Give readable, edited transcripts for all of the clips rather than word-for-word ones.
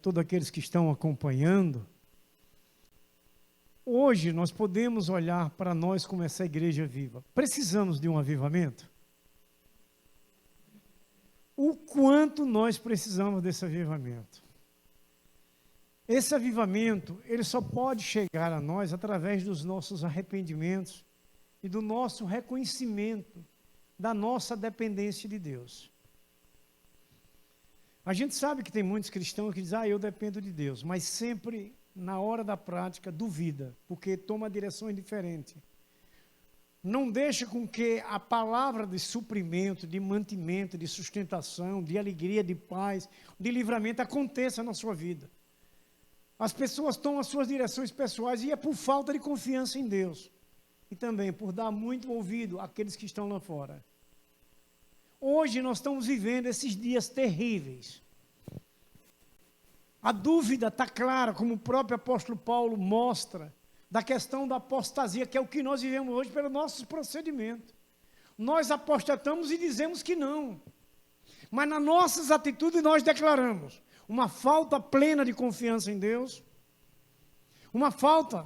todos aqueles que estão acompanhando. Hoje nós podemos olhar para nós como essa igreja viva. Precisamos de um avivamento? O quanto nós precisamos desse avivamento? Esse avivamento, ele só pode chegar a nós através dos nossos arrependimentos e do nosso reconhecimento da nossa dependência de Deus. A gente sabe que tem muitos cristãos que dizem, eu dependo de Deus, mas sempre, na hora da prática, duvida, porque toma direções diferentes. Não deixa com que a palavra de suprimento, de mantimento, de sustentação, de alegria, de paz, de livramento aconteça na sua vida. As pessoas tomam as suas direções pessoais e é por falta de confiança em Deus. E também por dar muito ouvido àqueles que estão lá fora. Hoje nós estamos vivendo esses dias terríveis. A dúvida está clara, como o próprio apóstolo Paulo mostra, da questão da apostasia, que é o que nós vivemos hoje pelo nosso procedimento. Nós apostatamos e dizemos que não. Mas nas nossas atitudes nós declaramos uma falta plena de confiança em Deus, uma falta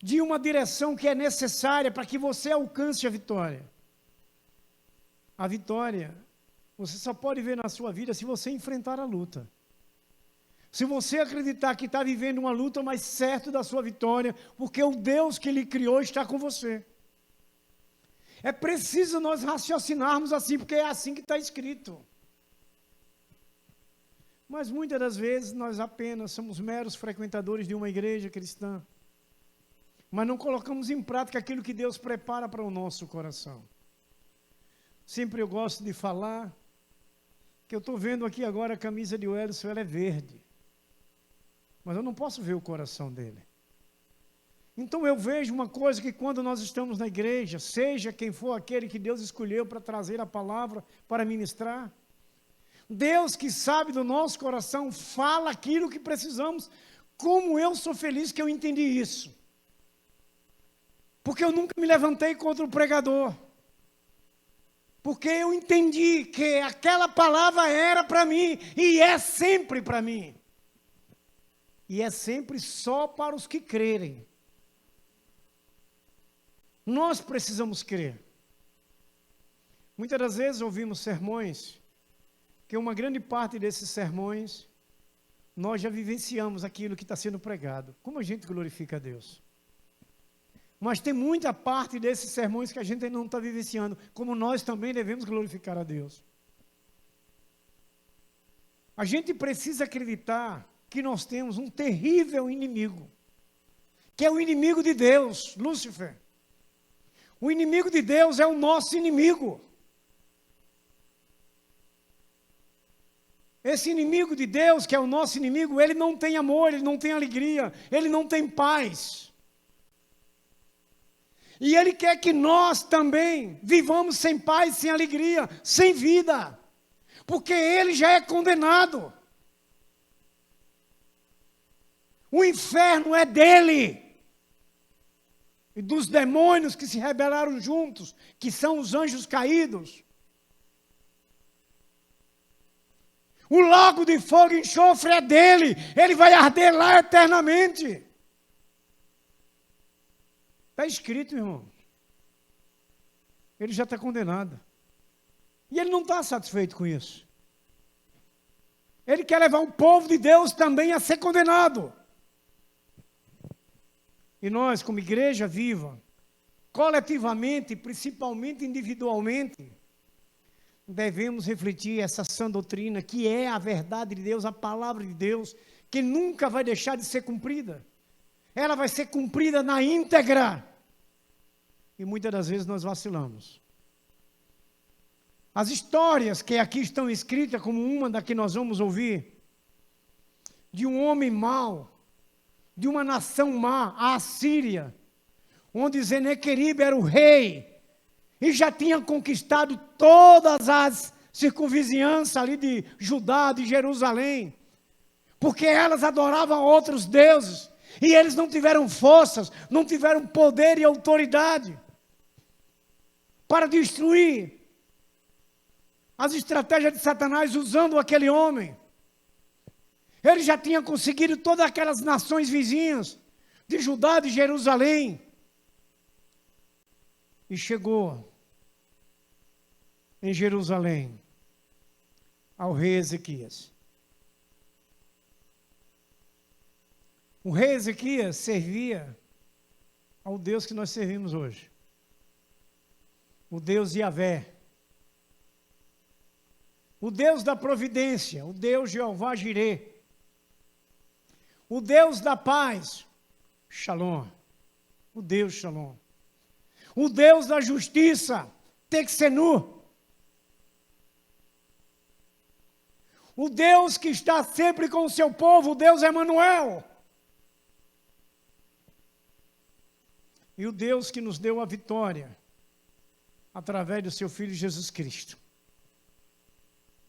de uma direção que é necessária para que você alcance a vitória. A vitória, você só pode ver na sua vida se você enfrentar a luta. Se você acreditar que está vivendo uma luta, mas certo da sua vitória, porque o Deus que lhe criou está com você. É preciso nós raciocinarmos assim, porque é assim que está escrito. Mas muitas das vezes nós apenas somos meros frequentadores de uma igreja cristã, mas não colocamos em prática aquilo que Deus prepara para o nosso coração. Sempre eu gosto de falar que eu estou vendo aqui agora a camisa de Welson, ela é verde. Mas eu não posso ver o coração dele. Então eu vejo uma coisa que quando nós estamos na igreja, seja quem for aquele que Deus escolheu para trazer a palavra, para ministrar, Deus que sabe do nosso coração, fala aquilo que precisamos. Como eu sou feliz que eu entendi isso. Porque eu nunca me levantei contra o pregador. Porque eu entendi que aquela palavra era para mim e é sempre para mim. E é sempre só para os que crerem. Nós precisamos crer. Muitas das vezes ouvimos sermões, que uma grande parte desses sermões, nós já vivenciamos aquilo que está sendo pregado. Como a gente glorifica a Deus. Mas tem muita parte desses sermões que a gente não está vivenciando, como nós também devemos glorificar a Deus. A gente precisa acreditar que nós temos um terrível inimigo, que é o inimigo de Deus, Lúcifer. O inimigo de Deus é o nosso inimigo. Esse inimigo de Deus, que é o nosso inimigo, ele não tem amor, ele não tem alegria, ele não tem paz. E ele quer que nós também vivamos sem paz, sem alegria, sem vida. Porque ele já é condenado. O inferno é dele. E dos demônios que se rebelaram juntos, que são os anjos caídos. O lago de fogo e enxofre é dele. Ele vai arder lá eternamente. Está escrito, irmão. Ele já está condenado. E ele não está satisfeito com isso. Ele quer levar o povo de Deus também a ser condenado. E nós, como igreja viva, coletivamente, principalmente individualmente, devemos refletir essa sã doutrina, que é a verdade de Deus, a palavra de Deus, que nunca vai deixar de ser cumprida. Ela vai ser cumprida na íntegra. E muitas das vezes nós vacilamos. As histórias que aqui estão escritas, como uma da que nós vamos ouvir, de um homem mau, de uma nação má, a Assíria, onde Senequeribe era o rei, e já tinha conquistado todas as circunvizinhanças ali de Judá, de Jerusalém, porque elas adoravam outros deuses, e eles não tiveram forças, não tiveram poder e autoridade para destruir as estratégias de Satanás usando aquele homem. Ele já tinha conseguido todas aquelas nações vizinhas, de Judá, de Jerusalém. E chegou em Jerusalém ao rei Ezequias. O rei Ezequias servia ao Deus que nós servimos hoje. O Deus Yahvé. O Deus da providência, o Deus Jeová Jirê. O Deus da paz, Shalom. O Deus Shalom. O Deus da justiça, Texenu. O Deus que está sempre com o seu povo, o Deus Emanuel. E o Deus que nos deu a vitória, através do seu Filho Jesus Cristo.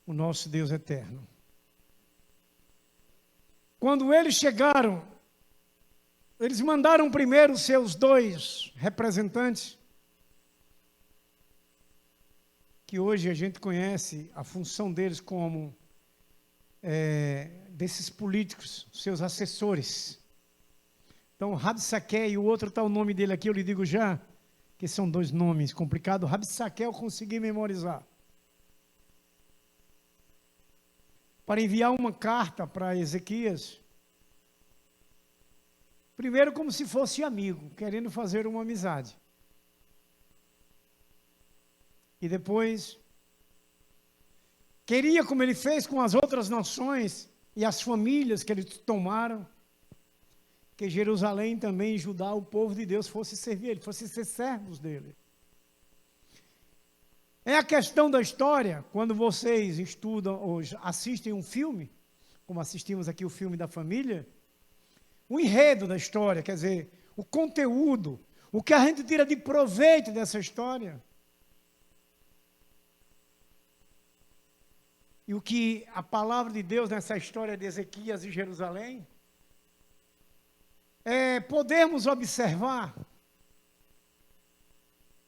O nosso Deus eterno. Quando eles chegaram, eles mandaram primeiro seus 2 representantes, que hoje a gente conhece a função deles como desses políticos, seus assessores. Então, Rabsaque e o outro está o nome dele aqui, eu lhe digo já, que são 2 nomes complicados. Rabsaque eu consegui memorizar. Para enviar uma carta para Ezequias, primeiro como se fosse amigo, querendo fazer uma amizade. E depois, queria, como ele fez com as outras nações e as famílias que eles tomaram, que Jerusalém também, e Judá, o povo de Deus, fosse servir ele, fosse ser servos dele. É a questão da história, quando vocês estudam ou assistem um filme, como assistimos aqui o filme da família, o enredo da história, quer dizer, o conteúdo, o que a gente tira de proveito dessa história. E o que a palavra de Deus nessa história de Ezequias e Jerusalém, podemos observar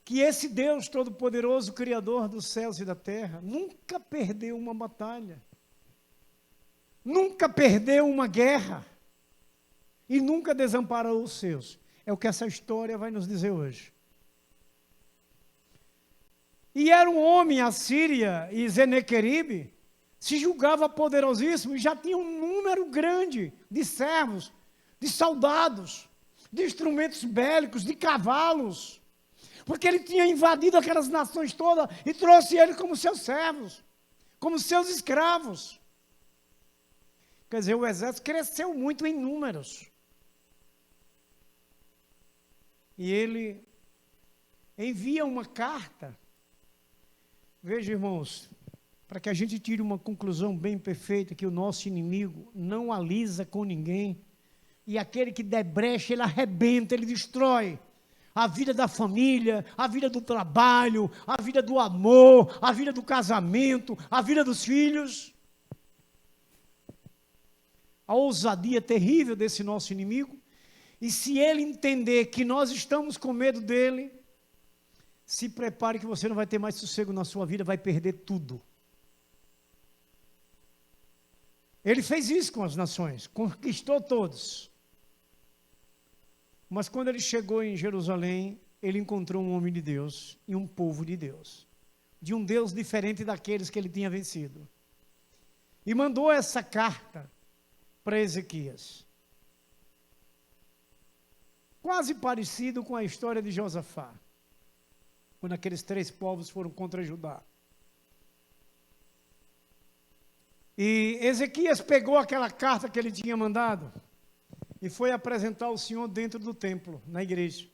que esse Deus Todo-Poderoso, Criador dos céus e da terra, nunca perdeu uma batalha, nunca perdeu uma guerra e nunca desamparou os seus. É o que essa história vai nos dizer hoje. E era um homem, Assíria e Senequeribe, se julgava poderosíssimo e já tinha um número grande de servos, de soldados, de instrumentos bélicos, de cavalos, porque ele tinha invadido aquelas nações todas e trouxe eles como seus servos, como seus escravos. Quer dizer, o exército cresceu muito em números. E ele envia uma carta. Veja, irmãos, para que a gente tire uma conclusão bem perfeita, que o nosso inimigo não alisa com ninguém, e aquele que der brecha, ele arrebenta, ele destrói a vida da família, a vida do trabalho, a vida do amor, a vida do casamento, a vida dos filhos. A ousadia terrível desse nosso inimigo, e se ele entender que nós estamos com medo dele, se prepare que você não vai ter mais sossego na sua vida, vai perder tudo. Ele fez isso com as nações, conquistou todos. Mas quando ele chegou em Jerusalém, ele encontrou um homem de Deus e um povo de Deus, de um Deus diferente daqueles que ele tinha vencido. E mandou essa carta para Ezequias. Quase parecido com a história de Josafá, quando aqueles 3 povos foram contra Judá. E Ezequias pegou aquela carta que ele tinha mandado e foi apresentar o Senhor dentro do templo, na igreja.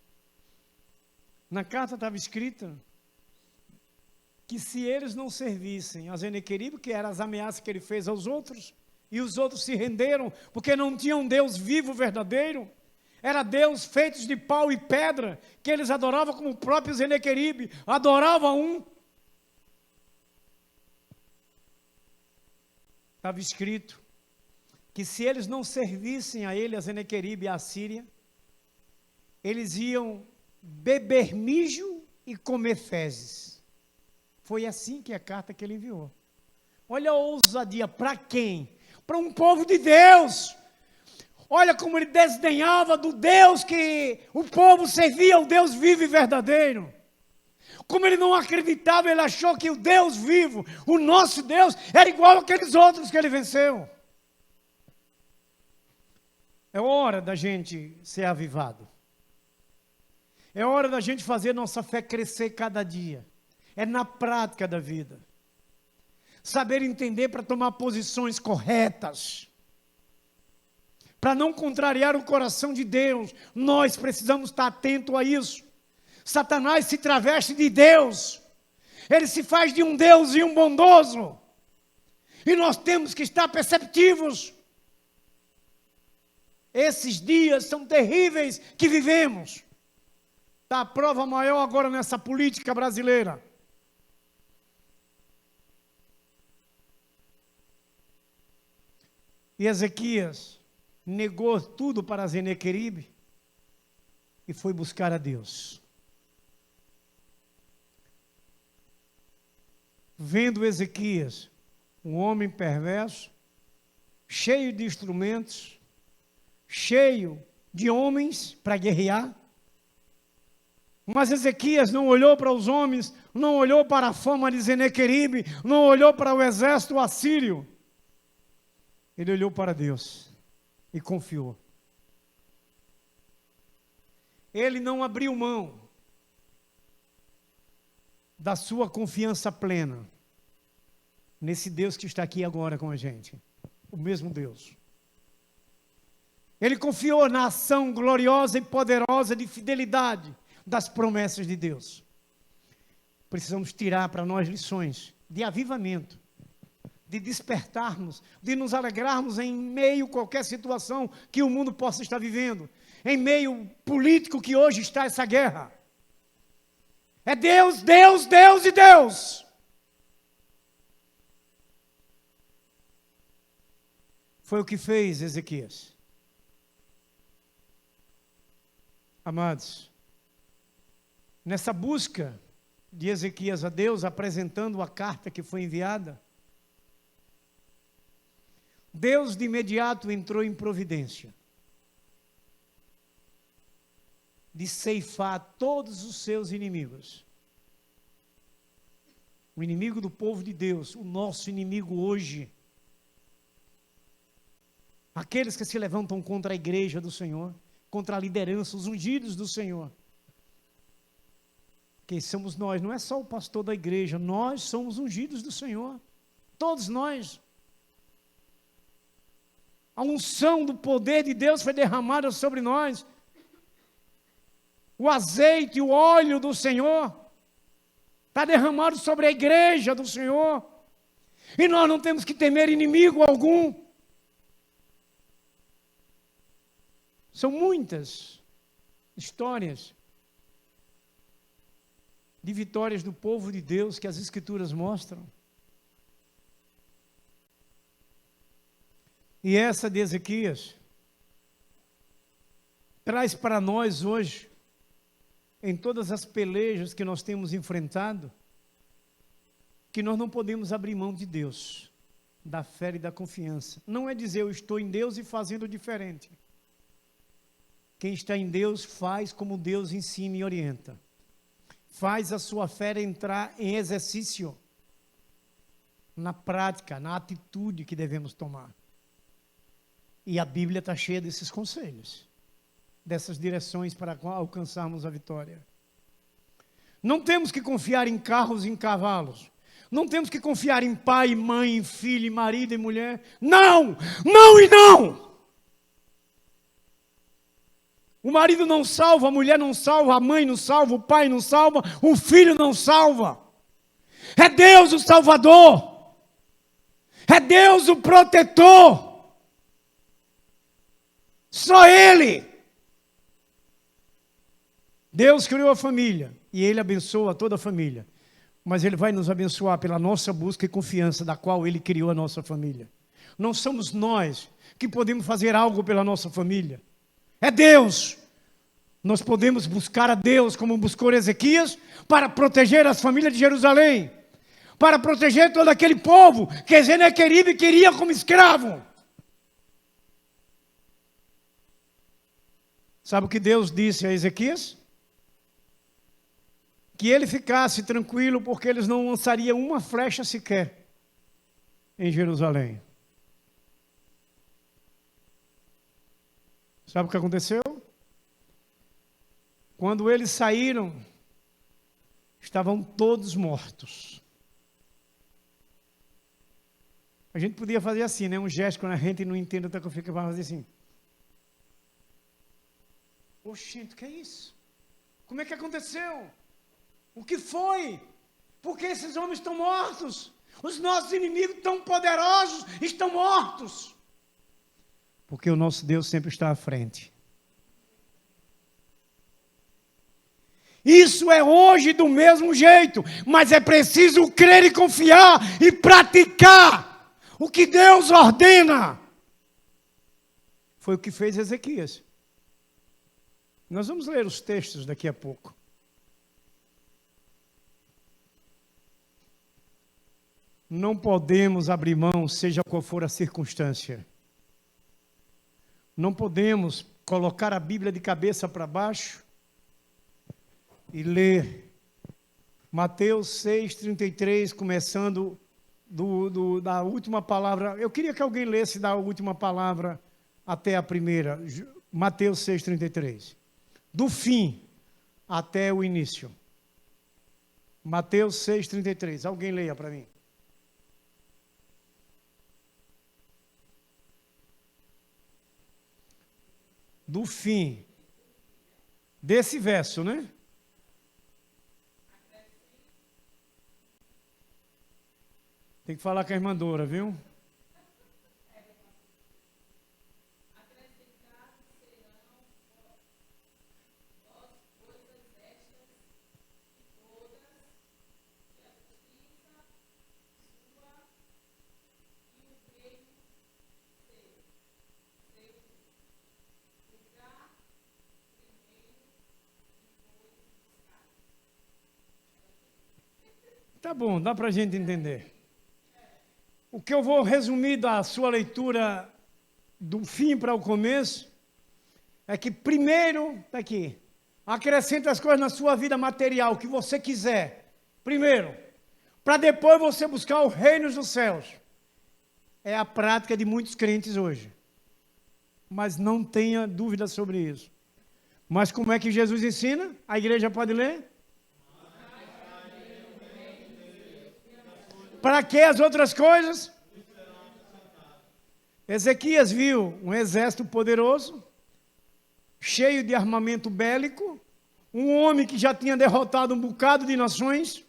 Na carta estava escrito que se eles não servissem a Senequeribe, que eram as ameaças que ele fez aos outros, e os outros se renderam, porque não tinham um Deus vivo, verdadeiro, era Deus feitos de pau e pedra, que eles adoravam como o próprio Senequeribe, adorava um. Estava escrito que se eles não servissem a ele, a Senequeribe e a Síria, eles iam beber mijo e comer fezes. Foi assim que a carta que ele enviou. Olha a ousadia, para quem? para um povo de Deus. Olha como ele desdenhava do Deus que o povo servia, o Deus vivo e verdadeiro. Como ele não acreditava, ele achou que o Deus vivo, o nosso Deus, era igual àqueles outros que ele venceu. É hora da gente ser avivado. É hora da gente fazer nossa fé crescer cada dia. É na prática da vida. Saber entender para tomar posições corretas. Para não contrariar o coração de Deus. Nós precisamos estar atentos a isso. Satanás se traveste de Deus. Ele se faz de um Deus e um bondoso. E nós temos que estar perceptivos. Esses dias são terríveis que vivemos. Está a prova maior agora nessa política brasileira. E Ezequias negou tudo para Senaqueribe e foi buscar a Deus. Vendo Ezequias, um homem perverso, cheio de instrumentos, cheio de homens para guerrear, mas Ezequias não olhou para os homens, não olhou para a fama de Senaqueribe, não olhou para o exército assírio. Ele olhou para Deus e confiou. Ele não abriu mão da sua confiança plena nesse Deus que está aqui agora com a gente, o mesmo Deus. Ele confiou na ação gloriosa e poderosa de fidelidade das promessas de Deus. Precisamos tirar para nós lições de avivamento, de despertarmos, de nos alegrarmos em meio a qualquer situação que o mundo possa estar vivendo, em meio político que hoje está essa guerra. É Deus, Deus, Deus e Deus. Foi o que fez Ezequias. Amados, nessa busca de Ezequias a Deus, apresentando a carta que foi enviada, Deus de imediato entrou em providência de ceifar todos os seus inimigos. O inimigo do povo de Deus, o nosso inimigo hoje. Aqueles que se levantam contra a igreja do Senhor, contra a liderança, os ungidos do Senhor. Quem somos nós? Não é só o pastor da igreja, nós somos ungidos do Senhor. Todos nós. A unção do poder de Deus foi derramada sobre nós. O azeite, o óleo do Senhor está derramado sobre a igreja do Senhor. E nós não temos que temer inimigo algum. São muitas histórias de vitórias do povo de Deus que as Escrituras mostram. E essa de Ezequias traz para nós hoje, em todas as pelejas que nós temos enfrentado, que nós não podemos abrir mão de Deus, da fé e da confiança. Não é dizer eu estou em Deus e fazendo diferente. Quem está em Deus faz como Deus ensina e orienta. Faz a sua fé entrar em exercício, na prática, na atitude que devemos tomar. E a Bíblia está cheia desses conselhos, dessas direções para alcançarmos a vitória. Não temos que confiar em carros e em cavalos. Não temos que confiar em pai, mãe, filho, marido e mulher. Não! Não e não! O marido não salva, a mulher não salva, a mãe não salva, o pai não salva, o filho não salva. É Deus o Salvador. É Deus o protetor. Só Ele. Deus criou a família e Ele abençoa toda a família. Mas Ele vai nos abençoar pela nossa busca e confiança da qual Ele criou a nossa família. Não somos nós que podemos fazer algo pela nossa família. É Deus. Nós podemos buscar a Deus como buscou Ezequias para proteger as famílias de Jerusalém. Para proteger todo aquele povo que Senaqueribe queria como escravo. Sabe o que Deus disse a Ezequias? Que ele ficasse tranquilo, porque eles não lançariam uma flecha sequer em Jerusalém. Sabe o que aconteceu? Quando eles saíram, estavam todos mortos. A gente podia fazer assim, né? Um gesto quando a gente não entende, até que eu fico para fazer assim. Oxente, o que é isso? Como é que aconteceu? O que foi? Por que esses homens estão mortos? Os nossos inimigos tão poderosos estão mortos. Porque o nosso Deus sempre está à frente. Isso é hoje do mesmo jeito, mas é preciso crer e confiar e praticar o que Deus ordena. Foi o que fez Ezequias. Nós vamos ler os textos daqui a pouco. Não podemos abrir mão, seja qual for a circunstância. Não podemos colocar a Bíblia de cabeça para baixo e ler Mateus 6,33, começando da última palavra. Eu queria que alguém lesse da última palavra até a primeira. Mateus 6,33. Do fim até o início. Mateus 6,33. Alguém leia para mim. Do fim desse verso, né? Tem que falar com a irmã Dora, viu? Tá bom, dá para a gente entender. O que eu vou resumir da sua leitura do fim para o começo é que primeiro, está aqui, acrescenta as coisas na sua vida material que você quiser. Primeiro, para depois você buscar o reino dos céus. É a prática de muitos crentes hoje. Mas não tenha dúvida sobre isso. Mas como é que Jesus ensina? A igreja pode ler? Para que as outras coisas? Ezequias viu um exército poderoso, cheio de armamento bélico, um homem que já tinha derrotado um bocado de nações,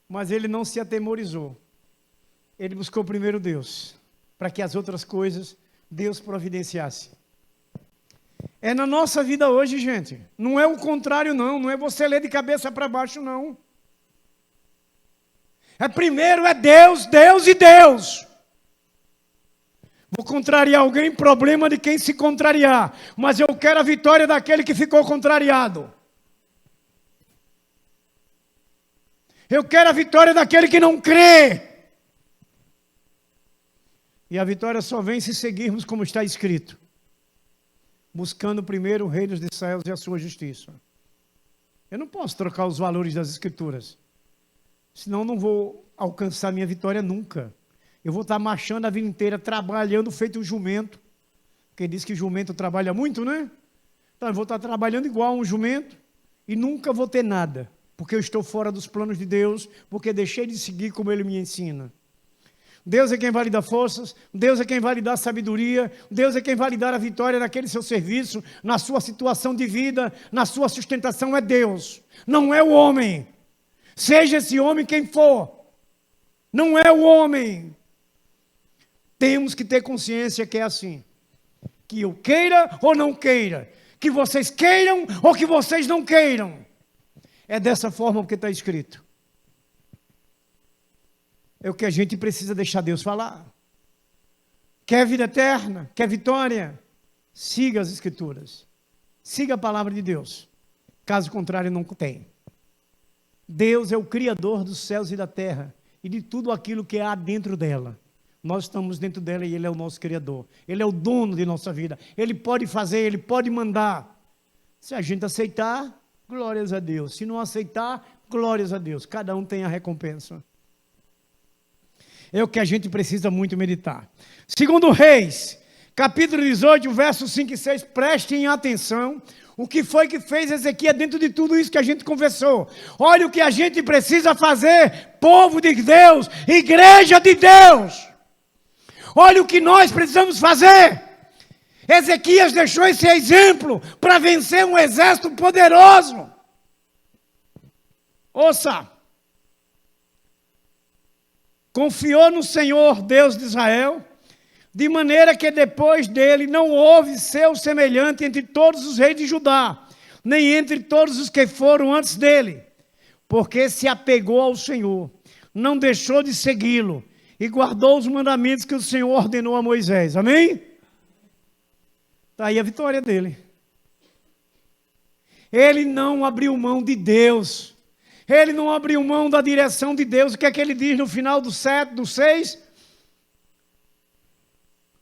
mas ele não se atemorizou. Ele buscou primeiro Deus, para que as outras coisas Deus providenciasse. É na nossa vida hoje, gente. Não é o contrário, não. Não é você ler de cabeça para baixo, não. Primeiro é Deus, Deus e Deus. Vou contrariar alguém, problema de quem se contrariar. Mas eu quero a vitória daquele que ficou contrariado. Eu quero a vitória daquele que não crê. E a vitória só vem se seguirmos como está escrito. Buscando primeiro o reino dos céus e a sua justiça. Eu não posso trocar os valores das escrituras. Senão não vou alcançar minha vitória nunca. Eu vou estar marchando a vida inteira, trabalhando feito um jumento. Quem diz que jumento trabalha muito, né? Então eu vou estar trabalhando igual um jumento e nunca vou ter nada. Porque eu estou fora dos planos de Deus, porque deixei de seguir como Ele me ensina. Deus é quem vai lhe dar forças, Deus é quem vai lhe dar sabedoria, Deus é quem vai lhe dar a vitória naquele seu serviço, na sua situação de vida, na sua sustentação, é Deus, não é o homem. Seja esse homem quem for, não é o homem. Temos que ter consciência que é assim, que eu queira ou não queira, que vocês queiram ou que vocês não queiram, é dessa forma que está escrito. É o que a gente precisa deixar Deus falar. Quer vida eterna? Quer vitória? Siga as Escrituras. Siga a palavra de Deus. Caso contrário, não tem. Deus é o Criador dos céus e da terra e de tudo aquilo que há dentro dela. Nós estamos dentro dela e Ele é o nosso Criador. Ele é o dono de nossa vida. Ele pode fazer, Ele pode mandar. Se a gente aceitar, glórias a Deus. Se não aceitar, glórias a Deus. Cada um tem a recompensa. É o que a gente precisa muito meditar. Segundo Reis, capítulo 18, versos 5 e 6, prestem atenção. O que foi que fez Ezequias dentro de tudo isso que a gente conversou? Olha o que a gente precisa fazer, povo de Deus, igreja de Deus. Olha o que nós precisamos fazer. Ezequias deixou esse exemplo para vencer um exército poderoso. Ouça. Confiou no Senhor, Deus de Israel, de maneira que depois dele não houve seu semelhante entre todos os reis de Judá, nem entre todos os que foram antes dele, porque se apegou ao Senhor, não deixou de segui-lo e guardou os mandamentos que o Senhor ordenou a Moisés. Amém? Está aí a vitória dele. Ele não abriu mão de Deus. Ele não abriu mão da direção de Deus. O que é que ele diz no final do 7, do 6?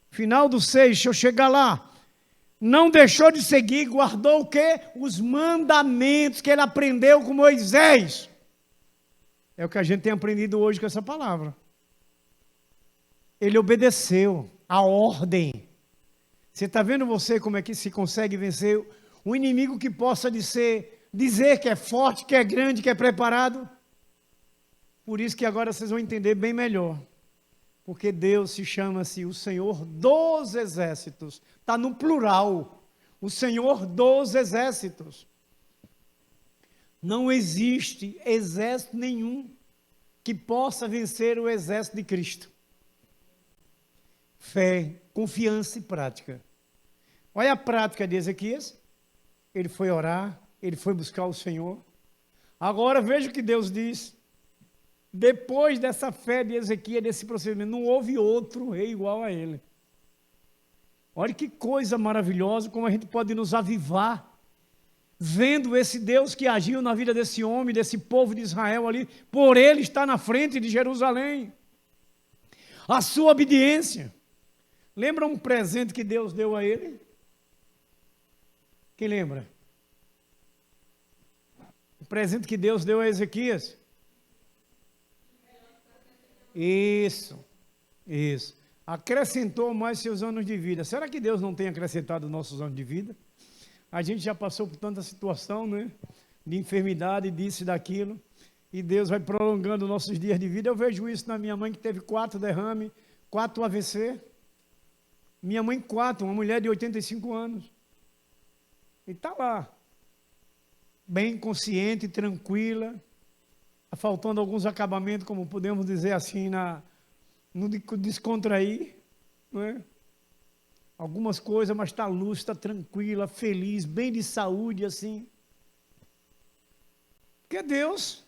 Final do 6, deixa eu chegar lá. Não deixou de seguir, guardou o quê? Os mandamentos que ele aprendeu com Moisés. É o que a gente tem aprendido hoje com essa palavra. Ele obedeceu a ordem. Você está vendo você como é que se consegue vencer um inimigo que possa dizer que é forte, que é grande, que é preparado? Por isso que agora vocês vão entender bem melhor. Porque Deus se chama-se o Senhor dos exércitos. Está no plural. O Senhor dos exércitos. Não existe exército nenhum que possa vencer o exército de Cristo. Fé, confiança e prática. Olha a prática de Ezequias. Ele foi orar, ele foi buscar o Senhor. Agora veja o que Deus diz. Depois dessa fé de Ezequias, desse procedimento, não houve outro rei igual a ele. Olha que coisa maravilhosa, como a gente pode nos avivar, vendo esse Deus que agiu na vida desse homem, desse povo de Israel ali, por ele estar na frente de Jerusalém. A sua obediência. Lembra um presente que Deus deu a ele? Quem lembra? O presente que Deus deu a Ezequias? Isso. Acrescentou mais seus anos de vida. Será que Deus não tem acrescentado nossos anos de vida? A gente já passou por tanta situação, né? De enfermidade, disso e daquilo. E Deus vai prolongando nossos dias de vida. Eu vejo isso na minha mãe, que teve 4 derrames, 4 AVC. Minha mãe 4, uma mulher de 85 anos. E está lá. Bem consciente, tranquila. Faltando alguns acabamentos, como podemos dizer assim, no descontrair, não é? Algumas coisas, mas está luz, está tranquila, feliz, bem de saúde, assim. Porque Deus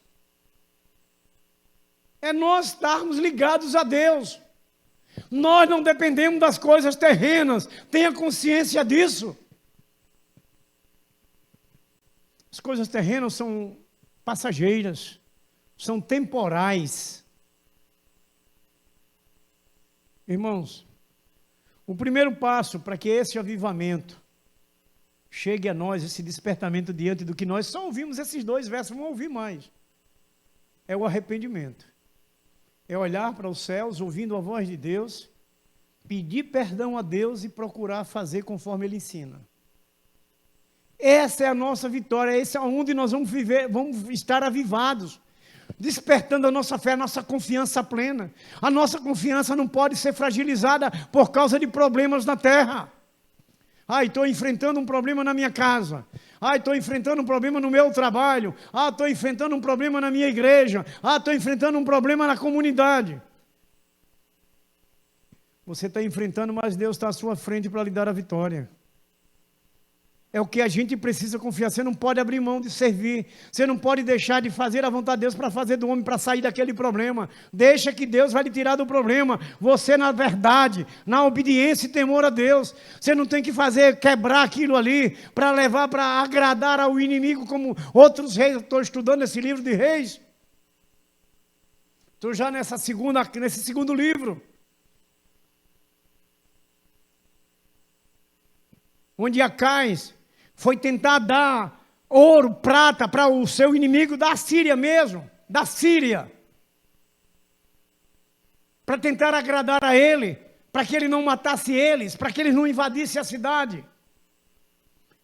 é nós estarmos ligados a Deus. Nós não dependemos das coisas terrenas, tenha consciência disso. As coisas terrenas são passageiras, são temporais. Irmãos, o primeiro passo para que esse avivamento chegue a nós, esse despertamento diante do que nós só ouvimos esses 2 versos, vamos ouvir mais, é o arrependimento. É olhar para os céus, ouvindo a voz de Deus, pedir perdão a Deus e procurar fazer conforme Ele ensina. Essa é a nossa vitória, esse é onde nós vamos viver, vamos estar avivados, despertando a nossa fé, a nossa confiança plena. A nossa confiança não pode ser fragilizada por causa de problemas na terra. Estou enfrentando um problema na minha casa. Estou enfrentando um problema no meu trabalho. Estou enfrentando um problema na minha igreja. Estou enfrentando um problema na comunidade. Você está enfrentando, mas Deus está à sua frente para lhe dar a vitória. É o que a gente precisa confiar. Você não pode abrir mão de servir. Você não pode deixar de fazer a vontade de Deus para fazer do homem, para sair daquele problema. Deixa que Deus vai lhe tirar do problema. Você, na verdade, na obediência e temor a Deus. Você não tem que quebrar aquilo ali, para levar, para agradar ao inimigo, como outros reis. Estou estudando esse livro de reis. Estou já nesse segundo livro. onde Acais foi tentar dar ouro, prata para o seu inimigo da Síria mesmo, da Síria, para tentar agradar a ele, para que ele não matasse eles, para que eles não invadissem a cidade.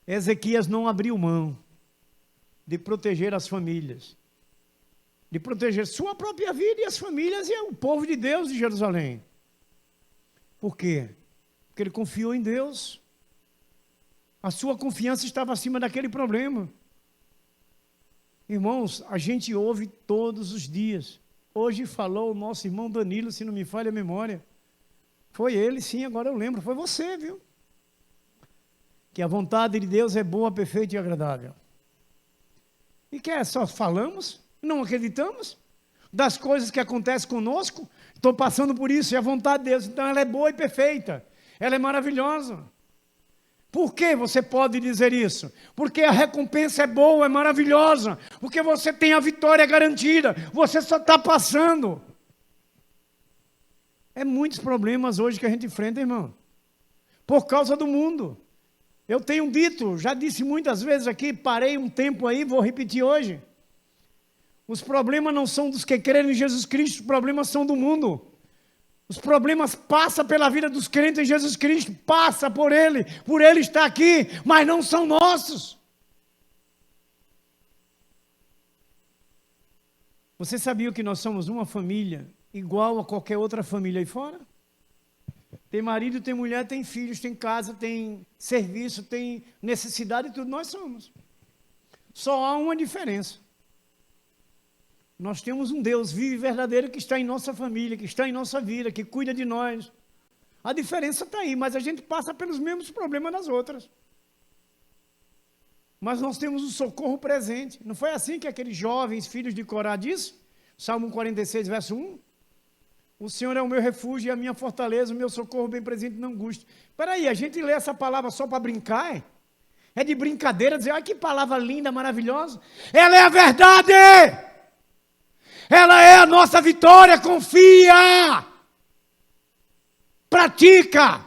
Ezequias não abriu mão de proteger as famílias, de proteger sua própria vida e as famílias e o povo de Deus de Jerusalém. Por quê? Porque ele confiou em Deus. A sua confiança estava acima daquele problema. Irmãos, a gente ouve todos os dias. Hoje falou o nosso irmão Danilo, se não me falha a memória. Foi ele, sim, agora eu lembro. Foi você, viu? Que a vontade de Deus é boa, perfeita e agradável. E que é? Só falamos, não acreditamos das coisas que acontecem conosco. Estou passando por isso, e a vontade de Deus, então ela é boa e perfeita. Ela é maravilhosa. Por que você pode dizer isso? Porque a recompensa é boa, é maravilhosa. Porque você tem a vitória garantida. Você só está passando. É muitos problemas hoje que a gente enfrenta, irmão. Por causa do mundo. Eu tenho dito, já disse muitas vezes aqui, parei um tempo aí, vou repetir hoje. Os problemas não são dos que creem em Jesus Cristo, os problemas são do mundo. Os problemas passam pela vida dos crentes em Jesus Cristo, passa por ele estar aqui, mas não são nossos. Você sabia que nós somos uma família igual a qualquer outra família aí fora? Tem marido, tem mulher, tem filhos, tem casa, tem serviço, tem necessidade, tudo nós somos. Só há uma diferença. Nós temos um Deus vivo e verdadeiro que está em nossa família, que está em nossa vida, que cuida de nós. A diferença está aí, mas a gente passa pelos mesmos problemas das outras. Mas nós temos o socorro presente. Não foi assim que aqueles jovens filhos de Corá disse? Salmo 46, verso 1. O Senhor é o meu refúgio e a minha fortaleza, o meu socorro bem presente na angústia. Espera aí, a gente lê essa palavra só para brincar? É? É de brincadeira dizer, olha que palavra linda, maravilhosa. Ela é a verdade! Ela é a nossa vitória, confia! Pratica!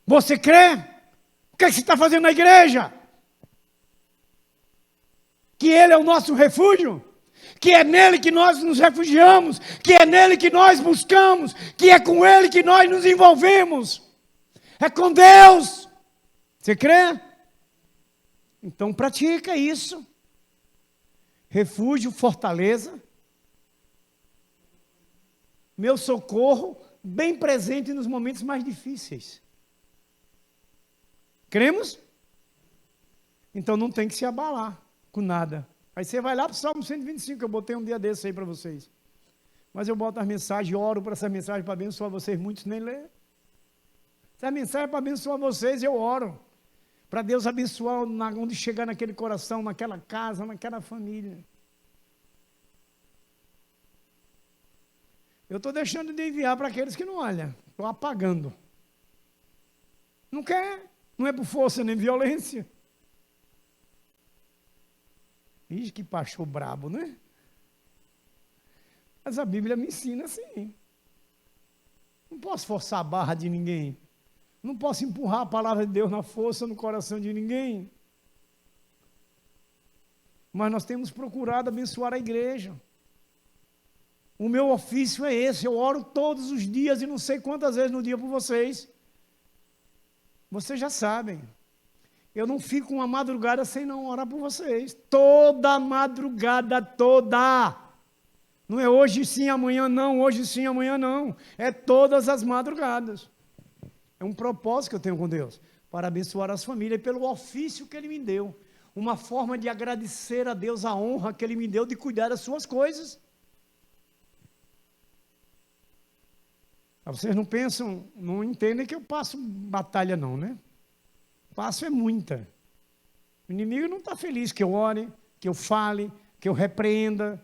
Você crê? O que é que você está fazendo na igreja? Que Ele é o nosso refúgio? Que é nele que nós nos refugiamos? Que é nele que nós buscamos? Que é com Ele que nós nos envolvemos? É com Deus! Você crê? Então pratica isso. Refúgio, fortaleza, meu socorro, bem presente nos momentos mais difíceis. Cremos? Então não tem que se abalar com nada. Aí você vai lá para o Salmo 125, que eu botei um dia desse aí para vocês. Mas eu boto as mensagens, oro para essa mensagem para abençoar vocês, muitos nem lê. Essa mensagem é para abençoar vocês, eu oro. Para Deus abençoar onde chegar naquele coração, naquela casa, naquela família. Eu estou deixando de enviar para aqueles que não olham. Estou apagando. Não quer. Não é por força nem violência. Ixi, que pastor brabo, né? Mas a Bíblia me ensina assim. Não posso forçar a barra de ninguém. Não posso empurrar a palavra de Deus na força no coração de ninguém. Mas nós temos procurado abençoar a igreja. O meu ofício é esse, eu oro todos os dias e não sei quantas vezes no dia por vocês. Vocês já sabem. Eu não fico uma madrugada sem não orar por vocês. Toda madrugada, toda. Não é hoje sim, amanhã não, hoje sim, amanhã não. É todas as madrugadas. É um propósito que eu tenho com Deus, para abençoar as famílias pelo ofício que Ele me deu. Uma forma de agradecer a Deus a honra que Ele me deu de cuidar das suas coisas. Vocês não pensam, não entendem que eu passo batalha não, né? Passo é muita. O inimigo não está feliz que eu ore, que eu fale, que eu repreenda.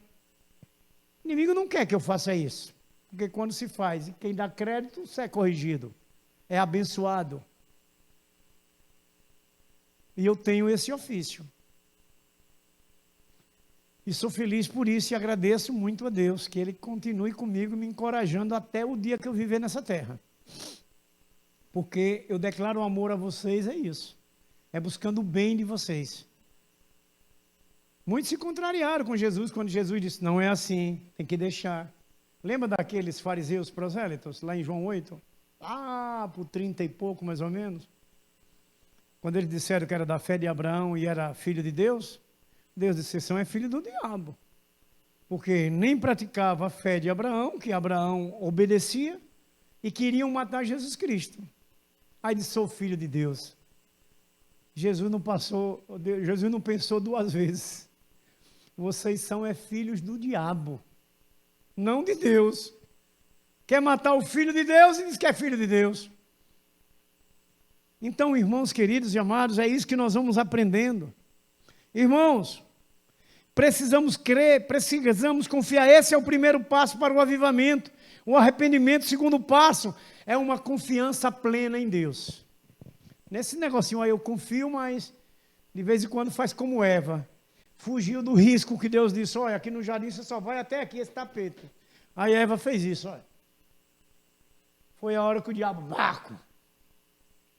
O inimigo não quer que eu faça isso. Porque quando se faz, quem dá crédito, isso é corrigido. É abençoado. E eu tenho esse ofício. E sou feliz por isso e agradeço muito a Deus, que Ele continue comigo, me encorajando até o dia que eu viver nessa terra. Porque eu declaro amor a vocês, é isso. É buscando o bem de vocês. Muitos se contrariaram com Jesus quando Jesus disse, não é assim, tem que deixar. Lembra daqueles fariseus prosélitos, lá em João 8? Por 30 e pouco, mais ou menos. Quando eles disseram que era da fé de Abraão e era filho de Deus, Deus disse, vocês são filho do diabo. Porque nem praticava a fé de Abraão, que Abraão obedecia, e queriam matar Jesus Cristo. Aí disse, sou filho de Deus. Jesus não pensou duas vezes. Vocês são filhos do diabo, não de Deus. Quer matar o filho de Deus e diz que é filho de Deus. Então, irmãos queridos e amados, é isso que nós vamos aprendendo. Irmãos, precisamos crer, precisamos confiar. Esse é o primeiro passo para o avivamento. O arrependimento, o segundo passo, é uma confiança plena em Deus. Nesse negocinho aí eu confio, mas de vez em quando faz como Eva. Fugiu do risco que Deus disse, olha, aqui no jardim você só vai até aqui esse tapete. Aí Eva fez isso, olha. Foi a hora que o diabo,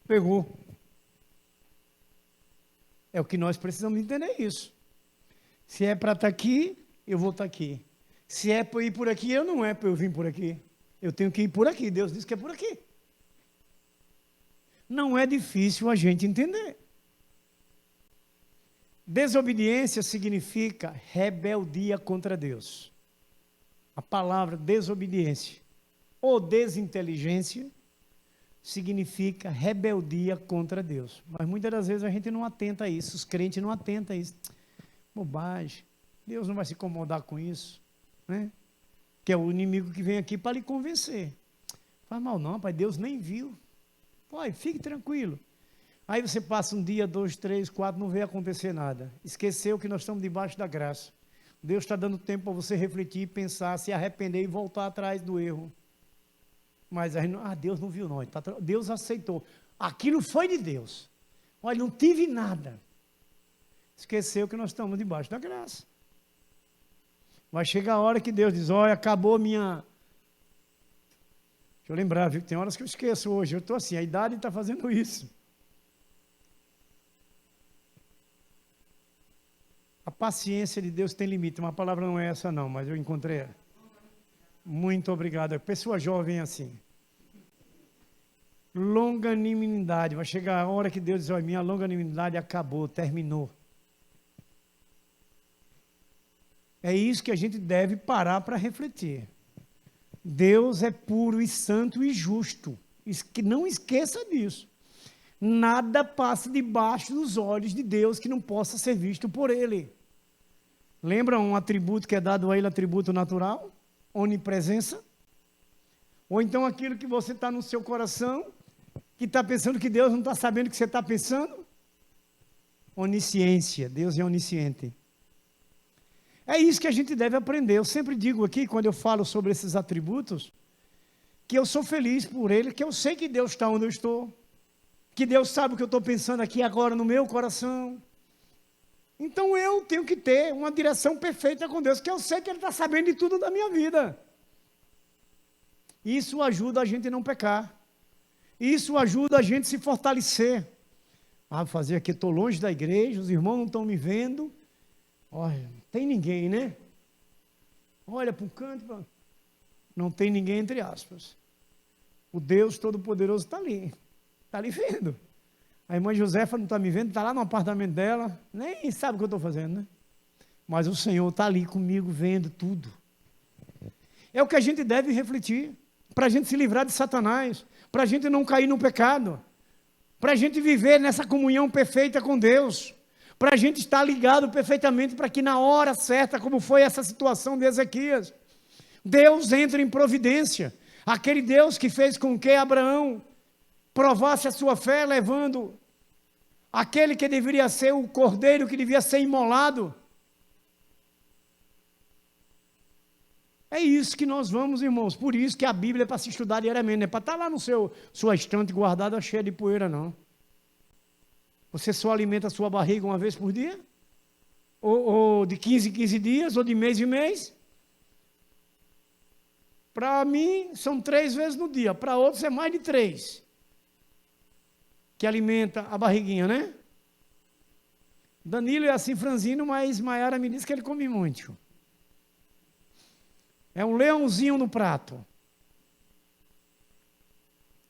pegou. É o que nós precisamos entender isso. Se é para estar aqui, eu vou estar aqui. Se é para ir por aqui, eu não é para eu vir por aqui. Eu tenho que ir por aqui. Deus disse que é por aqui. Não é difícil a gente entender. Desobediência significa rebeldia contra Deus. A palavra desobediência ou desinteligência significa rebeldia contra Deus. Mas muitas das vezes a gente não atenta a isso, os crentes não atentam a isso. Bobagem, Deus não vai se incomodar com isso, né? Que é o inimigo que vem aqui para lhe convencer. Faz mal não, pai, Deus nem viu. Pai, fique tranquilo. Aí você passa um dia, 2, 3, 4, não vê acontecer nada. Esqueceu que nós estamos debaixo da graça. Deus está dando tempo para você refletir, pensar, se arrepender e voltar atrás do erro. Mas aí, Deus não viu não, Deus aceitou. Aquilo foi de Deus. Olha, não tive nada. Esqueceu que nós estamos debaixo da graça. Vai chegar a hora que Deus diz, olha, acabou minha... Deixa eu lembrar, viu, que tem horas que eu esqueço hoje. Eu estou assim, a idade está fazendo isso. A paciência de Deus tem limite. Uma palavra não é essa não, mas eu encontrei ela. Muito obrigado. Pessoa jovem assim. Longanimidade. Vai chegar a hora que Deus diz, olha, minha longanimidade acabou, terminou. É isso que a gente deve parar para refletir. Deus é puro e santo e justo. Não esqueça disso. Nada passa debaixo dos olhos de Deus que não possa ser visto por Ele. Lembra um atributo que é dado a Ele, atributo natural? Onipresença? Ou então aquilo que você está no seu coração, que está pensando que Deus não está sabendo o que você está pensando? Onisciência, Deus é onisciente. É isso que a gente deve aprender. Eu sempre digo aqui, quando eu falo sobre esses atributos, que eu sou feliz por Ele, que eu sei que Deus está onde eu estou, que Deus sabe o que eu estou pensando aqui agora no meu coração. Então eu tenho que ter uma direção perfeita com Deus, que eu sei que Ele está sabendo de tudo da minha vida. Isso ajuda a gente a não pecar. Isso ajuda a gente a se fortalecer. Fazer aqui, estou longe da igreja, os irmãos não estão me vendo. Olha, não tem ninguém, né? Olha para o canto, não tem ninguém entre aspas. O Deus Todo-Poderoso está ali vendo. A irmã Josefa não está me vendo, está lá no apartamento dela, nem sabe o que eu estou fazendo, né? Mas o Senhor está ali comigo, vendo tudo. É o que a gente deve refletir, para a gente se livrar de Satanás, para a gente não cair no pecado, para a gente viver nessa comunhão perfeita com Deus, para a gente estar ligado perfeitamente, para que na hora certa, como foi essa situação de Ezequias, Deus entre em providência. Aquele Deus que fez com que Abraão provasse a sua fé, levando aquele que deveria ser o cordeiro, que devia ser imolado. É isso que nós vamos, irmãos. Por isso que a Bíblia é para se estudar diariamente, não é para estar lá no sua estante guardada cheia de poeira, não. Você só alimenta a sua barriga uma vez por dia? Ou de 15 em 15 dias? Ou de mês em mês? Para mim, são 3 vezes no dia. Para outros é mais de 3. que alimenta a barriguinha, né? Danilo é assim franzino, mas Maiara me disse que ele come muito. É um leãozinho no prato.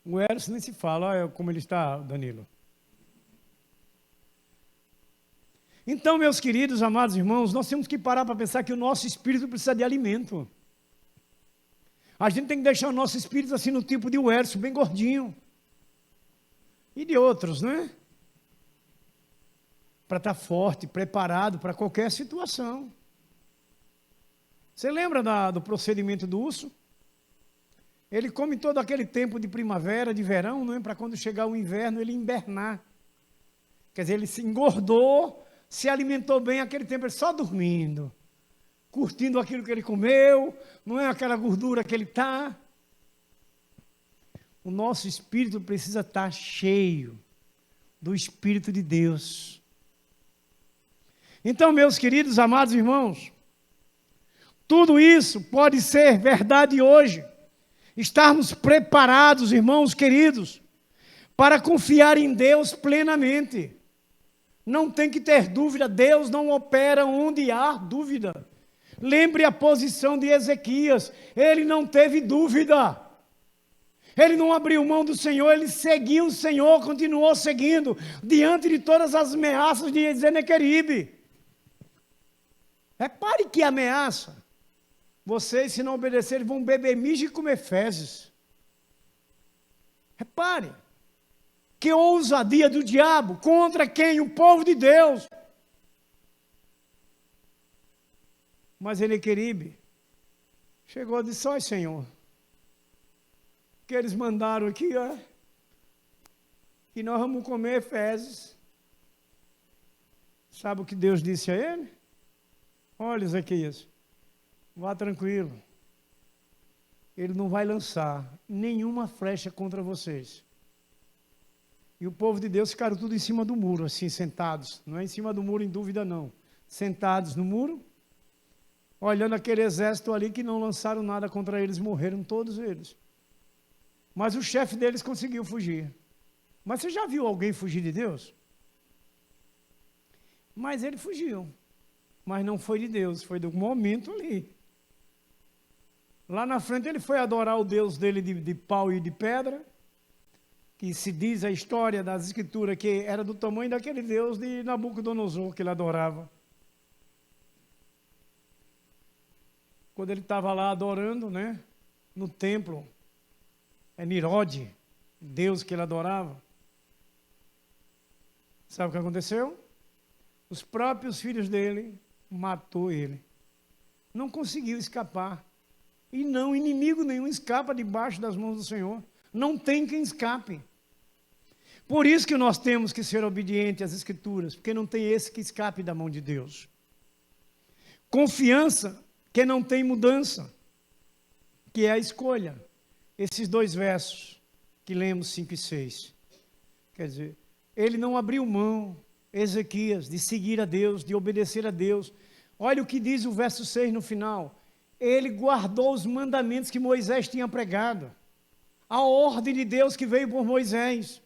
O Eros nem se fala, olha como ele está, Danilo. Então, meus queridos, amados irmãos, nós temos que parar para pensar que o nosso espírito precisa de alimento. A gente tem que deixar o nosso espírito assim no tipo de Uércio, bem gordinho. E de outros, né? Para estar forte, preparado para qualquer situação. Você lembra do procedimento do urso? Ele come todo aquele tempo de primavera, de verão, né? Para quando chegar o inverno ele invernar. Quer dizer, ele se engordou, se alimentou bem aquele tempo, ele só dormindo. Curtindo aquilo que ele comeu, não é aquela gordura que ele está. O nosso espírito precisa estar cheio do Espírito de Deus. Então, meus queridos, amados irmãos, tudo isso pode ser verdade hoje. Estarmos preparados, irmãos queridos, para confiar em Deus plenamente. Não tem que ter dúvida, Deus não opera onde há dúvida. Lembre a posição de Ezequias, ele não teve dúvida. Ele não abriu mão do Senhor, ele seguiu o Senhor, continuou seguindo, diante de todas as ameaças de Senaqueribe. Repare que ameaça. Vocês, se não obedecerem, vão beber mijo e comer fezes. Repare. Que ousadia do diabo, contra quem? O povo de Deus. Mas Senaqueribe chegou e disse, olha, Senhor, que eles mandaram aqui, ó, que nós vamos comer fezes. Sabe o que Deus disse a ele? Olha, Ezequias, vá tranquilo. Ele não vai lançar nenhuma flecha contra vocês. E o povo de Deus ficaram tudo em cima do muro, assim, sentados. Não é em cima do muro em dúvida, não. Sentados no muro, olhando aquele exército ali que não lançaram nada contra eles, morreram todos eles. Mas o chefe deles conseguiu fugir. Mas você já viu alguém fugir de Deus? Mas ele fugiu. Mas não foi de Deus, foi do momento ali. Lá na frente ele foi adorar o Deus dele de pau e de pedra, que se diz a história das escrituras que era do tamanho daquele Deus de Nabucodonosor que ele adorava. Quando ele estava lá adorando, né, no templo, é Nirode, Deus que ele adorava. Sabe o que aconteceu? Os próprios filhos dele matou ele. Não conseguiu escapar. E não, inimigo nenhum escapa debaixo das mãos do Senhor. Não tem quem escape. Por isso que nós temos que ser obedientes às Escrituras, porque não tem esse que escape da mão de Deus. Confiança que não tem mudança, que é a escolha. Esses dois versos que lemos 5 e 6. Quer dizer, ele não abriu mão, Ezequias, de seguir a Deus, de obedecer a Deus. Olha o que diz o verso 6 no final. Ele guardou os mandamentos que Moisés tinha pregado. A ordem de Deus que veio por Moisés.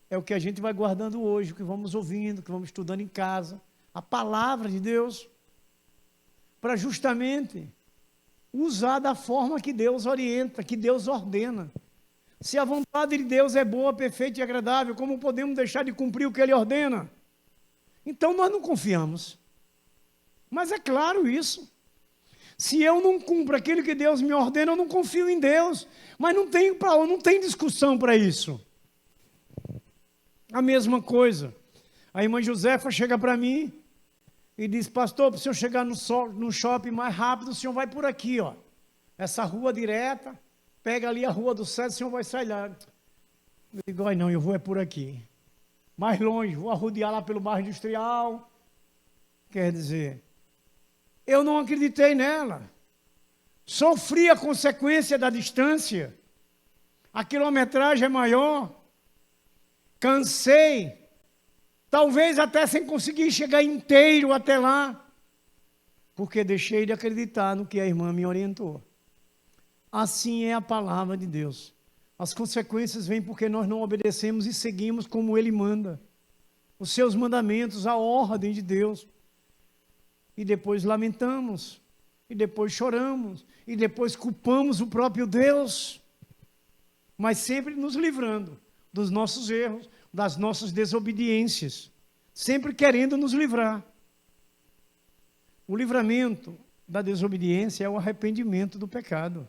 É o que a gente vai guardando hoje, o que vamos ouvindo, o que vamos estudando em casa. A palavra de Deus. Para justamente usar da forma que Deus orienta, que Deus ordena. Se a vontade de Deus é boa, perfeita e agradável, como podemos deixar de cumprir o que Ele ordena? Então nós não confiamos. Mas é claro isso. Se eu não cumpro aquilo que Deus me ordena, eu não confio em Deus. Mas não tem discussão para isso. A mesma coisa. A irmã Josefa chega para mim e diz, pastor, para o senhor chegar no shopping mais rápido, o senhor vai por aqui, ó. Essa rua direta, pega ali a rua do centro, o senhor vai sair lá. Eu digo, não, eu vou por aqui. Mais longe, vou arrodear lá pelo bairro industrial. Quer dizer, eu não acreditei nela. Sofri a consequência da distância. A quilometragem é maior. Cansei. Talvez até sem conseguir chegar inteiro até lá. Porque deixei de acreditar no que a irmã me orientou. Assim é a palavra de Deus. As consequências vêm porque nós não obedecemos e seguimos como Ele manda. Os seus mandamentos, a ordem de Deus. E depois lamentamos, e depois choramos, e depois culpamos o próprio Deus. Mas sempre nos livrando dos nossos erros, das nossas desobediências. Sempre querendo nos livrar. O livramento da desobediência é o arrependimento do pecado.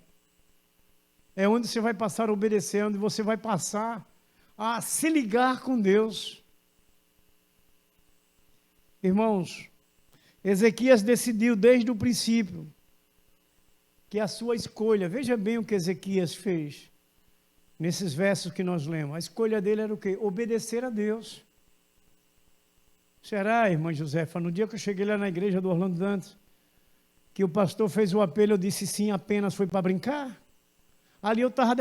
É onde você vai passar a obedecer, é onde você vai passar a se ligar com Deus. Irmãos, Ezequias decidiu desde o princípio que a sua escolha, veja bem o que Ezequias fez, nesses versos que nós lemos, a escolha dele era o quê? Obedecer a Deus. Será, irmã Josefa, no dia que eu cheguei lá na igreja do Orlando Dantas, que o pastor fez o apelo, eu disse sim, apenas foi para brincar? Ali eu estava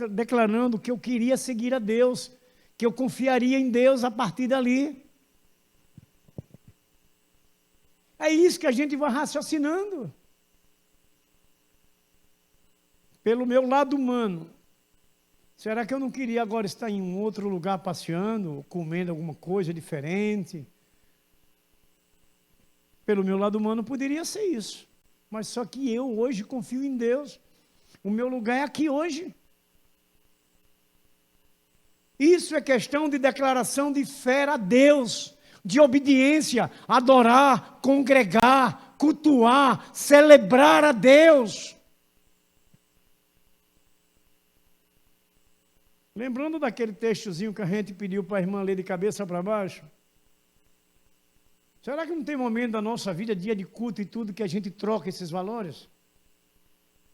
declarando que eu queria seguir a Deus, que eu confiaria em Deus a partir dali. É isso que a gente vai raciocinando. Pelo meu lado humano, será que eu não queria agora estar em um outro lugar passeando, comendo alguma coisa diferente? Pelo meu lado humano poderia ser isso. Mas só que eu hoje confio em Deus. O meu lugar é aqui hoje. Isso é questão de declaração de fé a Deus, de obediência, adorar, congregar, cultuar, celebrar a Deus. Lembrando daquele textozinho que a gente pediu para a irmã ler de cabeça para baixo? Será que não tem momento da nossa vida, dia de culto e tudo, que a gente troca esses valores?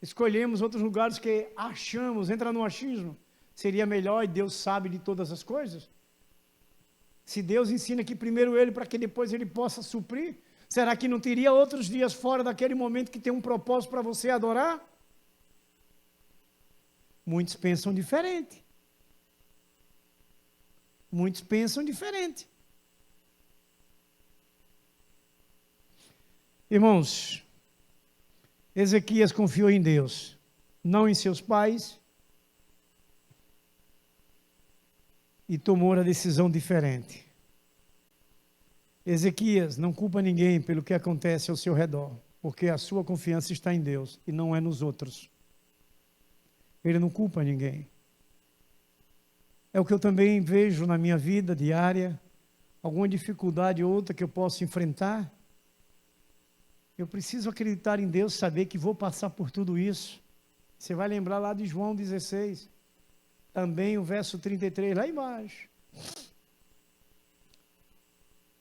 Escolhemos outros lugares que achamos, entra no achismo, seria melhor e Deus sabe de todas as coisas? Se Deus ensina que primeiro Ele, para que depois Ele possa suprir, será que não teria outros dias fora daquele momento que tem um propósito para você adorar? Muitos pensam diferente. Muitos pensam diferente. Irmãos, Ezequias confiou em Deus, não em seus pais, e tomou a decisão diferente. Ezequias não culpa ninguém pelo que acontece ao seu redor, porque a sua confiança está em Deus e não é nos outros. Ele não culpa ninguém. É o que eu também vejo na minha vida diária, alguma dificuldade ou outra que eu posso enfrentar. Eu preciso acreditar em Deus, saber que vou passar por tudo isso. Você vai lembrar lá de João 16, também o verso 33, lá embaixo.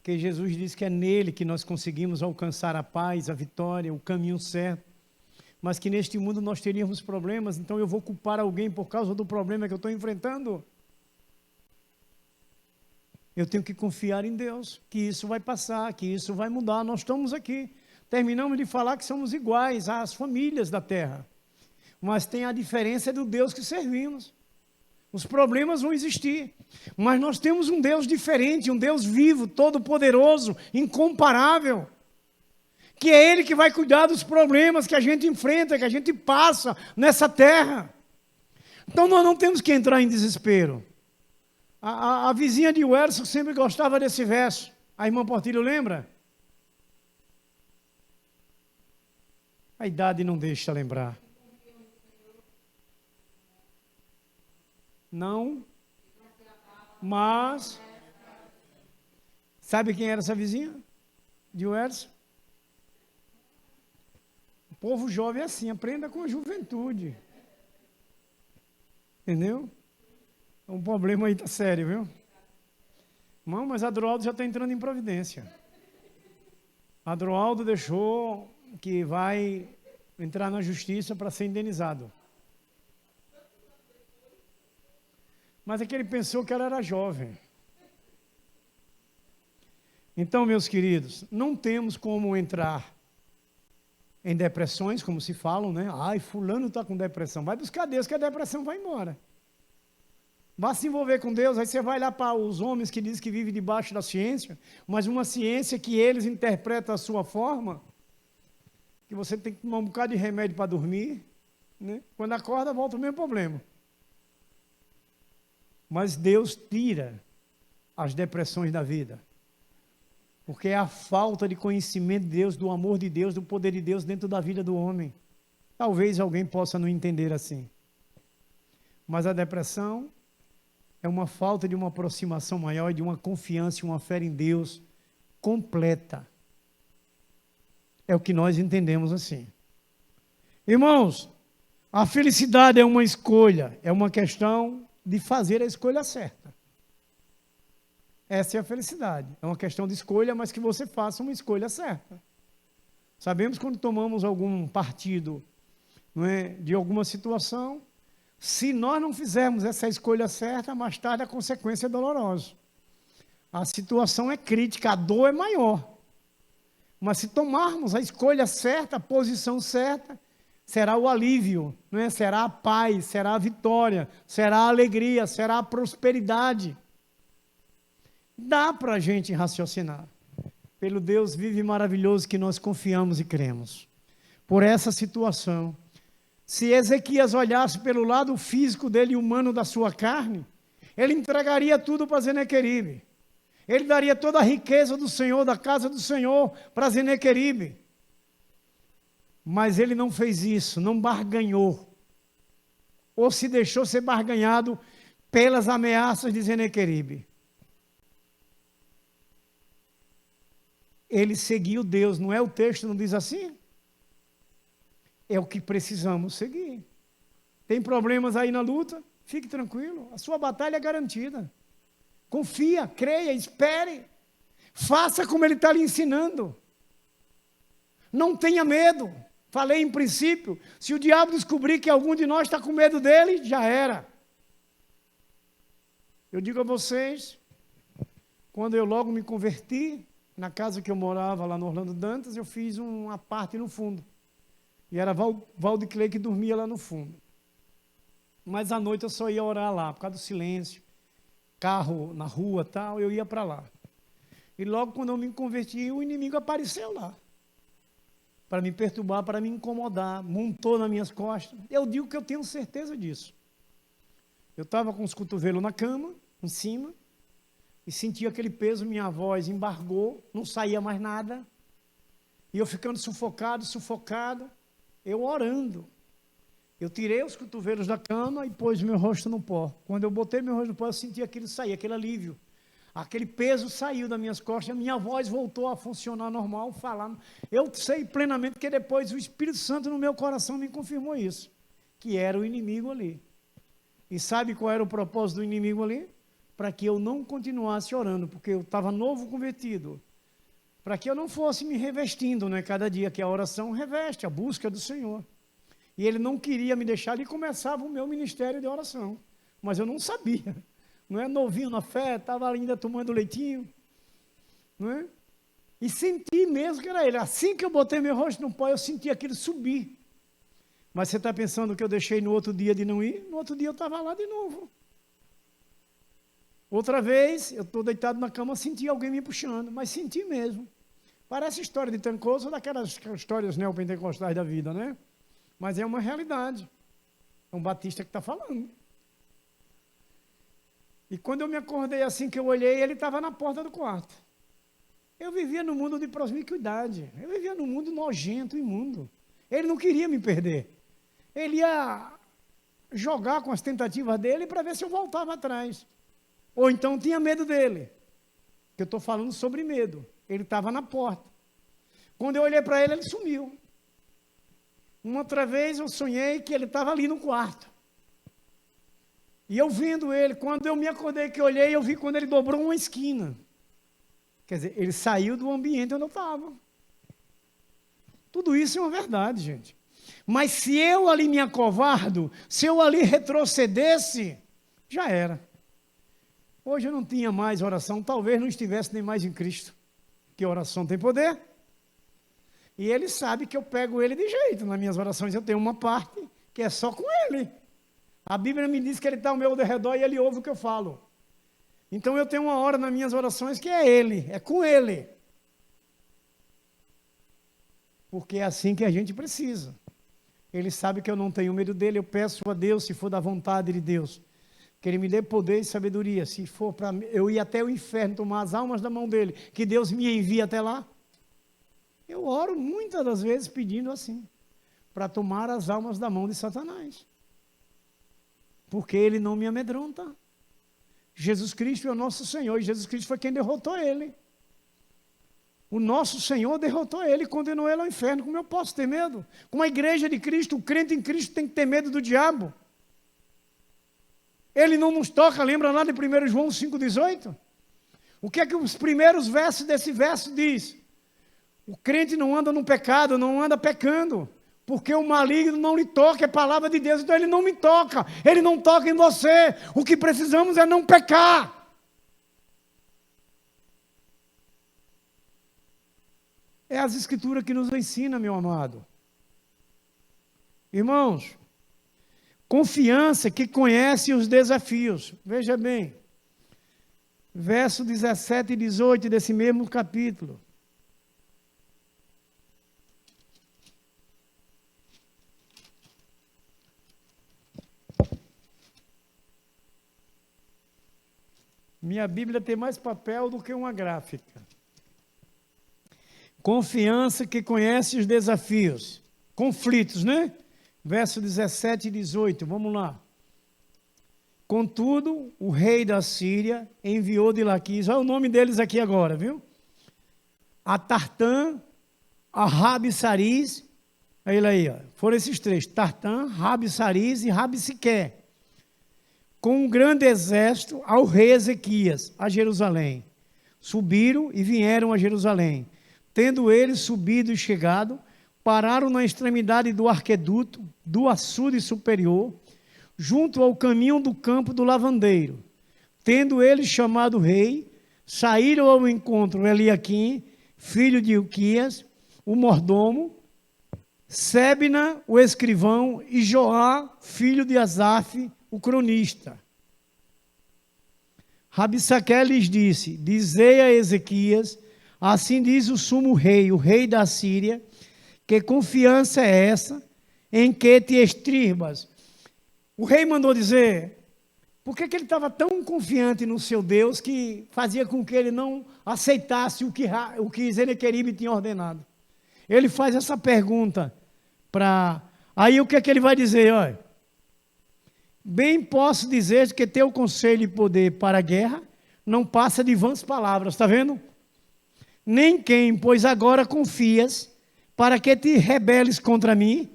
Que Jesus diz que é nele que nós conseguimos alcançar a paz, a vitória, o caminho certo. Mas que neste mundo nós teríamos problemas, então eu vou culpar alguém por causa do problema que eu estou enfrentando. Eu tenho que confiar em Deus, que isso vai passar, que isso vai mudar. Nós estamos aqui. Terminamos de falar que somos iguais às famílias da terra. Mas tem a diferença do Deus que servimos. Os problemas vão existir. Mas nós temos um Deus diferente, um Deus vivo, todo-poderoso, incomparável. Que é Ele que vai cuidar dos problemas que a gente enfrenta, que a gente passa nessa terra. Então nós não temos que entrar em desespero. A vizinha de Werson sempre gostava desse verso. A irmã Portilho lembra? A idade não deixa lembrar. Não, mas... Sabe quem era essa vizinha? De Werson? O povo jovem é assim, aprenda com a juventude. Entendeu? Um problema aí está sério, viu? Não, mas Adroaldo já está entrando em providência. Adroaldo deixou que vai entrar na justiça para ser indenizado. Mas é que ele pensou que ela era jovem. Então, meus queridos, não temos como entrar em depressões, como se falam, né? Ai, fulano está com depressão. Vai buscar Deus que a depressão vai embora. Vá se envolver com Deus, aí você vai lá para os homens que dizem que vivem debaixo da ciência, mas uma ciência que eles interpretam a sua forma, que você tem que tomar um bocado de remédio para dormir, né? Quando acorda, volta o mesmo problema. Mas Deus tira as depressões da vida. Porque é a falta de conhecimento de Deus, do amor de Deus, do poder de Deus dentro da vida do homem. Talvez alguém possa não entender assim. Mas a depressão é uma falta de uma aproximação maior, de uma confiança e uma fé em Deus completa. É o que nós entendemos assim. Irmãos, a felicidade é uma escolha, é uma questão de fazer a escolha certa. Essa é a felicidade. É uma questão de escolha, mas que você faça uma escolha certa. Sabemos quando tomamos algum partido, não é, de alguma situação, se nós não fizermos essa escolha certa, mais tarde a consequência é dolorosa. A situação é crítica, a dor é maior. Mas se tomarmos a escolha certa, a posição certa, será o alívio, não é? Será a paz, será a vitória, será a alegria, será a prosperidade. Dá para a gente raciocinar. Pelo Deus vivo e maravilhoso que nós confiamos e cremos. Por essa situação, se Ezequias olhasse pelo lado físico dele, humano da sua carne, ele entregaria tudo para Senaqueribe. Ele daria toda a riqueza do Senhor, da casa do Senhor, para Senaqueribe. Mas ele não fez isso, não barganhou. Ou se deixou ser barganhado pelas ameaças de Senaqueribe. Ele seguiu Deus, não é o texto, não diz assim? É o que precisamos seguir. Tem problemas aí na luta? Fique tranquilo, a sua batalha é garantida. Confia, creia, espere. Faça como ele está lhe ensinando. Não tenha medo. Falei em princípio, se o diabo descobrir que algum de nós está com medo dele, já era. Eu digo a vocês, quando eu logo me converti, na casa que eu morava lá no Orlando Dantas, eu fiz uma parte no fundo. E era Valdeclei que dormia lá no fundo. Mas à noite eu só ia orar lá, por causa do silêncio. Carro na rua e tal, eu ia para lá. E logo quando eu me converti, o inimigo apareceu lá. Para me perturbar, para me incomodar, montou nas minhas costas. Eu digo que eu tenho certeza disso. Eu estava com os cotovelos na cama, em cima, e senti aquele peso, minha voz embargou, não saía mais nada. E eu ficando sufocado, eu orando. Eu tirei os cotovelos da cama e pus meu rosto no pó. Quando eu botei meu rosto no pó, eu senti aquilo sair, aquele alívio. Aquele peso saiu das minhas costas, a minha voz voltou a funcionar normal, falando. Eu sei plenamente que depois o Espírito Santo no meu coração me confirmou isso, que era o inimigo ali. E sabe qual era o propósito do inimigo ali? Para que eu não continuasse orando, porque eu estava novo convertido. Para que eu não fosse me revestindo, né? Cada dia que a oração reveste, a busca do Senhor. E ele não queria me deixar, e começava o meu ministério de oração. Mas eu não sabia. Não é? Novinho na fé, estava ainda tomando leitinho. Não é? E senti mesmo que era ele. Assim que eu botei meu rosto no pó, eu senti aquilo subir. Mas você está pensando que eu deixei no outro dia de não ir? No outro dia eu estava lá de novo. Outra vez, eu estou deitado na cama, senti alguém me puxando, mas senti mesmo. Parece história de Trancoso ou daquelas histórias neopentecostais da vida, né? Mas é uma realidade. É um batista que está falando. E quando eu me acordei assim que eu olhei, ele estava na porta do quarto. Eu vivia no mundo de promiscuidade. Eu vivia no mundo nojento, imundo. Ele não queria me perder. Ele ia jogar com as tentativas dele para ver se eu voltava atrás. Ou então tinha medo dele. Que eu estou falando sobre medo. Ele estava na porta. Quando eu olhei para ele, ele sumiu. Uma outra vez eu sonhei que ele estava ali no quarto. E eu vendo ele, quando eu me acordei que eu olhei, eu vi quando ele dobrou uma esquina. Quer dizer, ele saiu do ambiente onde eu estava. Tudo isso é uma verdade, gente. Mas se eu ali me acovardo, se eu ali retrocedesse, já era. Hoje eu não tinha mais oração, talvez não estivesse nem mais em Cristo. Que oração tem poder. E ele sabe que eu pego ele de jeito. Nas minhas orações eu tenho uma parte que é só com ele. A Bíblia me diz que ele está ao meu redor e ele ouve o que eu falo. Então eu tenho uma hora nas minhas orações que é ele, é com ele. Porque é assim que a gente precisa. Ele sabe que eu não tenho medo dele, eu peço a Deus, se for da vontade de Deus, que Ele me dê poder e sabedoria, se for para eu ir até o inferno, tomar as almas da mão dEle, que Deus me envie até lá. Eu oro muitas das vezes pedindo assim, para tomar as almas da mão de Satanás. Porque ele não me amedronta. Jesus Cristo é o nosso Senhor, e Jesus Cristo foi quem derrotou ele. O nosso Senhor derrotou ele e condenou ele ao inferno. Como eu posso ter medo? Como a igreja de Cristo, o crente em Cristo tem que ter medo do diabo. Ele não nos toca, lembra lá de 1 João 5,18? O que é que os primeiros versos desse verso diz? O crente não anda no pecado, não anda pecando, porque o maligno não lhe toca, é palavra de Deus, então ele não me toca, ele não toca em você. O que precisamos é não pecar. É as escrituras que nos ensina, meu amado. Irmãos, confiança que conhece os desafios. Veja bem, verso 17 e 18 desse mesmo capítulo. Minha Bíblia tem mais papel do que uma gráfica. Confiança que conhece os desafios. Conflitos, né? Verso 17 e 18, vamos lá. Contudo, o rei da Síria enviou de Laquis, olha o nome deles aqui agora, viu? A Tartã, a Rabi-Saris, ele aí, ó, foram esses três, Tartã, Rabi-Saris e Rabi-Siqué, com um grande exército ao rei Ezequias, a Jerusalém. Subiram e vieram a Jerusalém. Tendo eles subido e chegado, pararam na extremidade do arqueduto, do açude superior, junto ao caminho do campo do lavandeiro. Tendo eles chamado o rei, saíram ao encontro Eliaquim, filho de Ilquias, o mordomo, Sebna, o escrivão, e Joá, filho de Asaf, o cronista. Rabissaqué lhes disse: dizei a Ezequias, assim diz o sumo rei, o rei da Síria, que confiança é essa em que te estribas? O rei mandou dizer, por que ele estava tão confiante no seu Deus que fazia com que ele não aceitasse o que Senaqueribe tinha ordenado? Ele faz essa pergunta para... Aí o que ele vai dizer? Olha, bem posso dizer que teu conselho e poder para a guerra não passa de vãs palavras, está vendo? Nem quem, pois agora confias, para que te rebeles contra mim.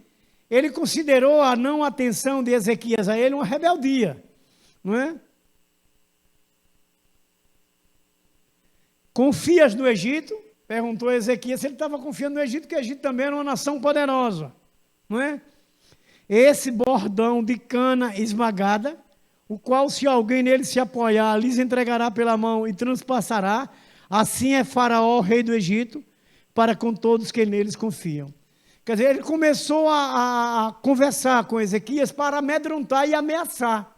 Ele considerou a não atenção de Ezequias a ele uma rebeldia, não é? Confias no Egito? Perguntou Ezequias se ele estava confiando no Egito, porque o Egito também era uma nação poderosa, não é? Esse bordão de cana esmagada, o qual se alguém nele se apoiar, lhes entregará pela mão e transpassará. Assim é Faraó, rei do Egito, para com todos que neles confiam. Quer dizer, ele começou a conversar com Ezequias para amedrontar e ameaçar.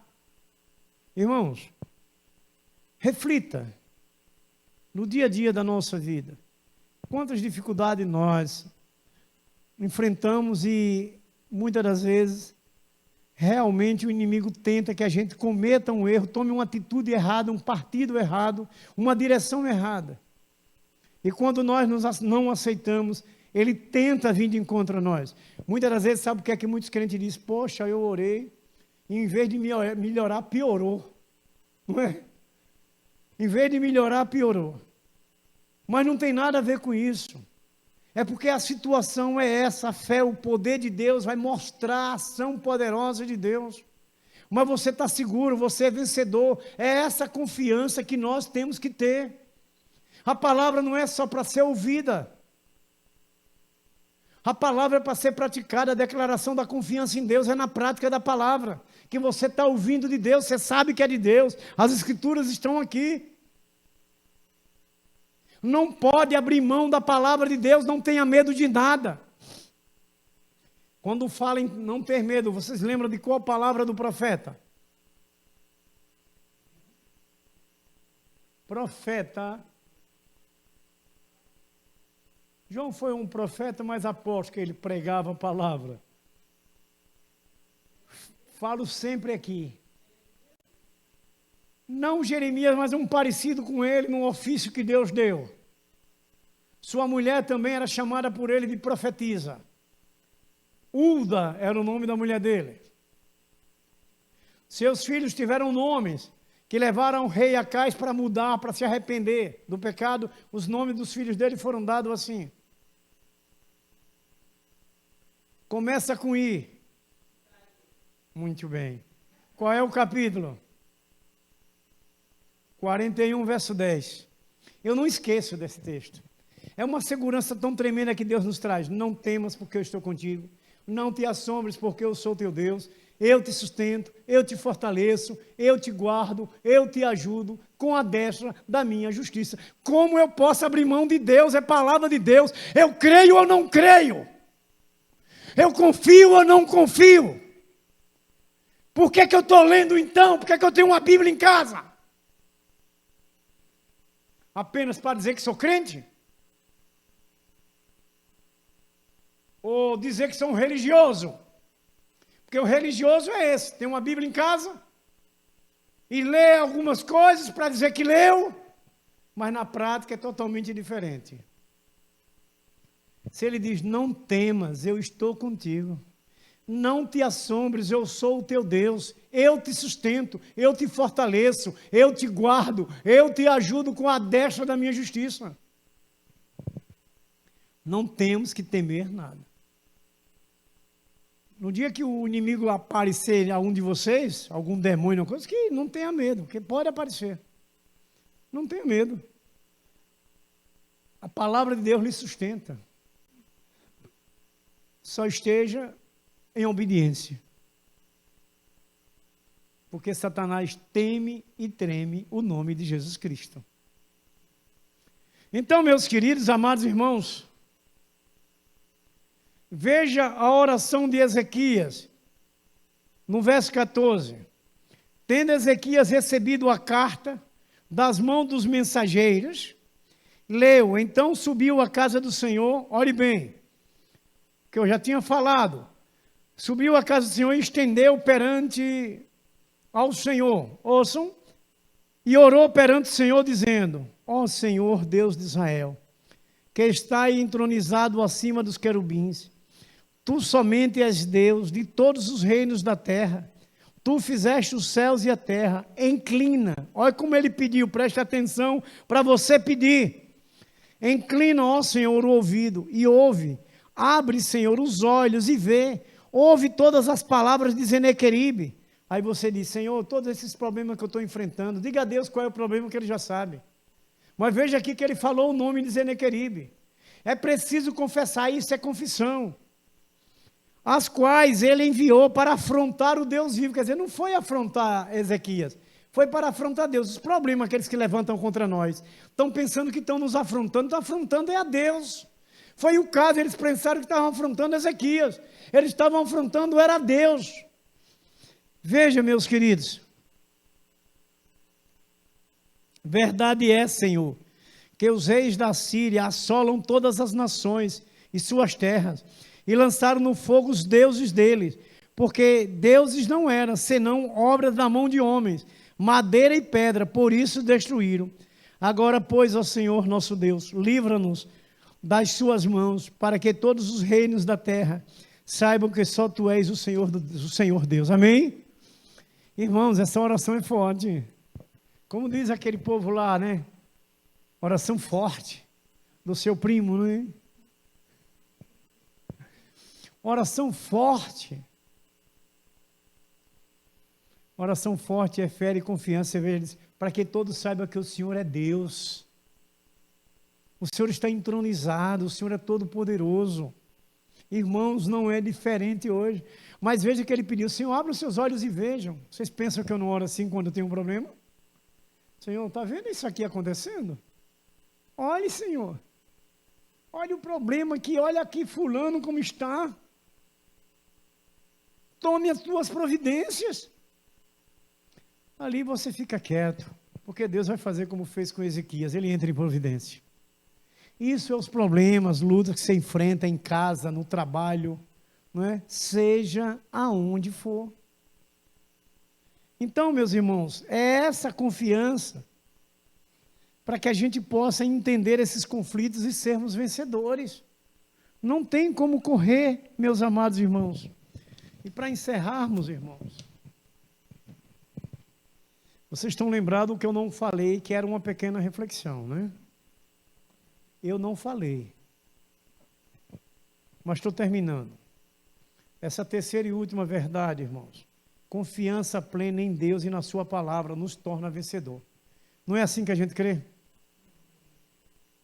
Irmãos, reflita no dia a dia da nossa vida. Quantas dificuldades nós enfrentamos e muitas das vezes realmente o inimigo tenta que a gente cometa um erro, tome uma atitude errada, um partido errado, uma direção errada. E quando nós não aceitamos, ele tenta vir de encontro a nós. Muitas das vezes, sabe o que é que muitos crentes dizem? Poxa, eu orei, e em vez de melhorar, piorou. Não é? Em vez de melhorar, piorou. Mas não tem nada a ver com isso. É porque a situação é essa, a fé, o poder de Deus vai mostrar a ação poderosa de Deus. Mas você está seguro, você é vencedor. É essa confiança que nós temos que ter. A palavra não é só para ser ouvida. A palavra é para ser praticada. A declaração da confiança em Deus é na prática da palavra. Que você está ouvindo de Deus, você sabe que é de Deus. As escrituras estão aqui. Não pode abrir mão da palavra de Deus, não tenha medo de nada. Quando fala em não ter medo, vocês lembram de qual palavra do profeta? Profeta. João foi um profeta, mas apóstolo, que ele pregava a palavra. Falo sempre aqui. Não Jeremias, mas um parecido com ele no ofício que Deus deu. Sua mulher também era chamada por ele de profetisa. Hulda era o nome da mulher dele. Seus filhos tiveram nomes que levaram o rei Acais para mudar, para se arrepender do pecado. Os nomes dos filhos dele foram dados assim. Começa com I. Muito bem. Qual é o capítulo? 41, verso 10. Eu não esqueço desse texto. É uma segurança tão tremenda que Deus nos traz. Não temas, porque eu estou contigo. Não te assombres, porque eu sou teu Deus. Eu te sustento, eu te fortaleço, eu te guardo, eu te ajudo com a destra da minha justiça. Como eu posso abrir mão de Deus? É palavra de Deus. Eu creio ou não creio? Eu confio ou não confio? Por que eu estou lendo então? Por que eu tenho uma Bíblia em casa? Apenas para dizer que sou crente? Ou dizer que sou um religioso? Porque o religioso é esse, tem uma Bíblia em casa e lê algumas coisas para dizer que leu, mas na prática é totalmente diferente. Se ele diz, não temas, eu estou contigo. Não te assombres, eu sou o teu Deus. Eu te sustento, eu te fortaleço, eu te guardo, eu te ajudo com a destra da minha justiça. Não temos que temer nada. No dia que o inimigo aparecer a um de vocês, algum demônio, coisa, que não tenha medo, porque pode aparecer. Não tenha medo. A palavra de Deus lhe sustenta. Só esteja em obediência. Porque Satanás teme e treme o nome de Jesus Cristo. Então, meus queridos, amados irmãos, veja a oração de Ezequias, no verso 14. Tendo Ezequias recebido a carta das mãos dos mensageiros, leu, então subiu à casa do Senhor, olhe bem, que eu já tinha falado, subiu à casa do Senhor e estendeu perante ao Senhor, ouçam, e orou perante o Senhor, dizendo, ó Senhor Deus de Israel, que está entronizado acima dos querubins, tu somente és Deus de todos os reinos da terra. Tu fizeste os céus e a terra. Inclina. Olha como ele pediu. Preste atenção para você pedir. Inclina, ó Senhor, o ouvido e ouve. Abre, Senhor, os olhos e vê. Ouve todas as palavras de Senequeribe. Aí você diz, Senhor, todos esses problemas que eu estou enfrentando. Diga a Deus qual é o problema que ele já sabe. Mas veja aqui que ele falou o nome de Senequeribe. É preciso confessar, isso é confissão. As quais ele enviou para afrontar o Deus vivo. Quer dizer, não foi afrontar Ezequias, foi para afrontar Deus. Os problemas, aqueles que levantam contra nós, estão pensando que estão nos afrontando é a Deus. Foi o caso, eles pensaram que estavam afrontando Ezequias, eles estavam afrontando, era Deus. Veja, meus queridos, verdade é, Senhor, que os reis da Síria assolam todas as nações e suas terras, e lançaram no fogo os deuses deles, porque deuses não eram, senão obras da mão de homens, madeira e pedra, por isso destruíram. Agora, pois, ó Senhor nosso Deus, livra-nos das suas mãos, para que todos os reinos da terra saibam que só Tu és o Senhor Deus. Amém? Irmãos, essa oração é forte. Como diz aquele povo lá, né? Oração forte do seu primo, né? Oração forte. Oração forte é fé e confiança, para que todos saibam que o Senhor é Deus. O Senhor está entronizado, o Senhor é todo poderoso. Irmãos, não é diferente hoje. Mas veja que ele pediu, Senhor, abra os seus olhos e vejam. Vocês pensam que eu não oro assim quando eu tenho um problema? Senhor, está vendo isso aqui acontecendo? Olhe, Senhor. Olha o problema aqui, olha aqui fulano como está. Tome as tuas providências. Ali você fica quieto, porque Deus vai fazer como fez com Ezequias, ele entra em providência. Isso é os problemas, lutas que você enfrenta em casa, no trabalho, não é? Seja aonde for. Então, meus irmãos, é essa confiança para que a gente possa entender esses conflitos e sermos vencedores. Não tem como correr, meus amados irmãos. E para encerrarmos, irmãos, vocês estão lembrados que eu não falei, que era uma pequena reflexão, né? Eu não falei. Mas estou terminando. Essa terceira e última verdade, irmãos. Confiança plena em Deus e na sua palavra nos torna vencedor. Não é assim que a gente crê?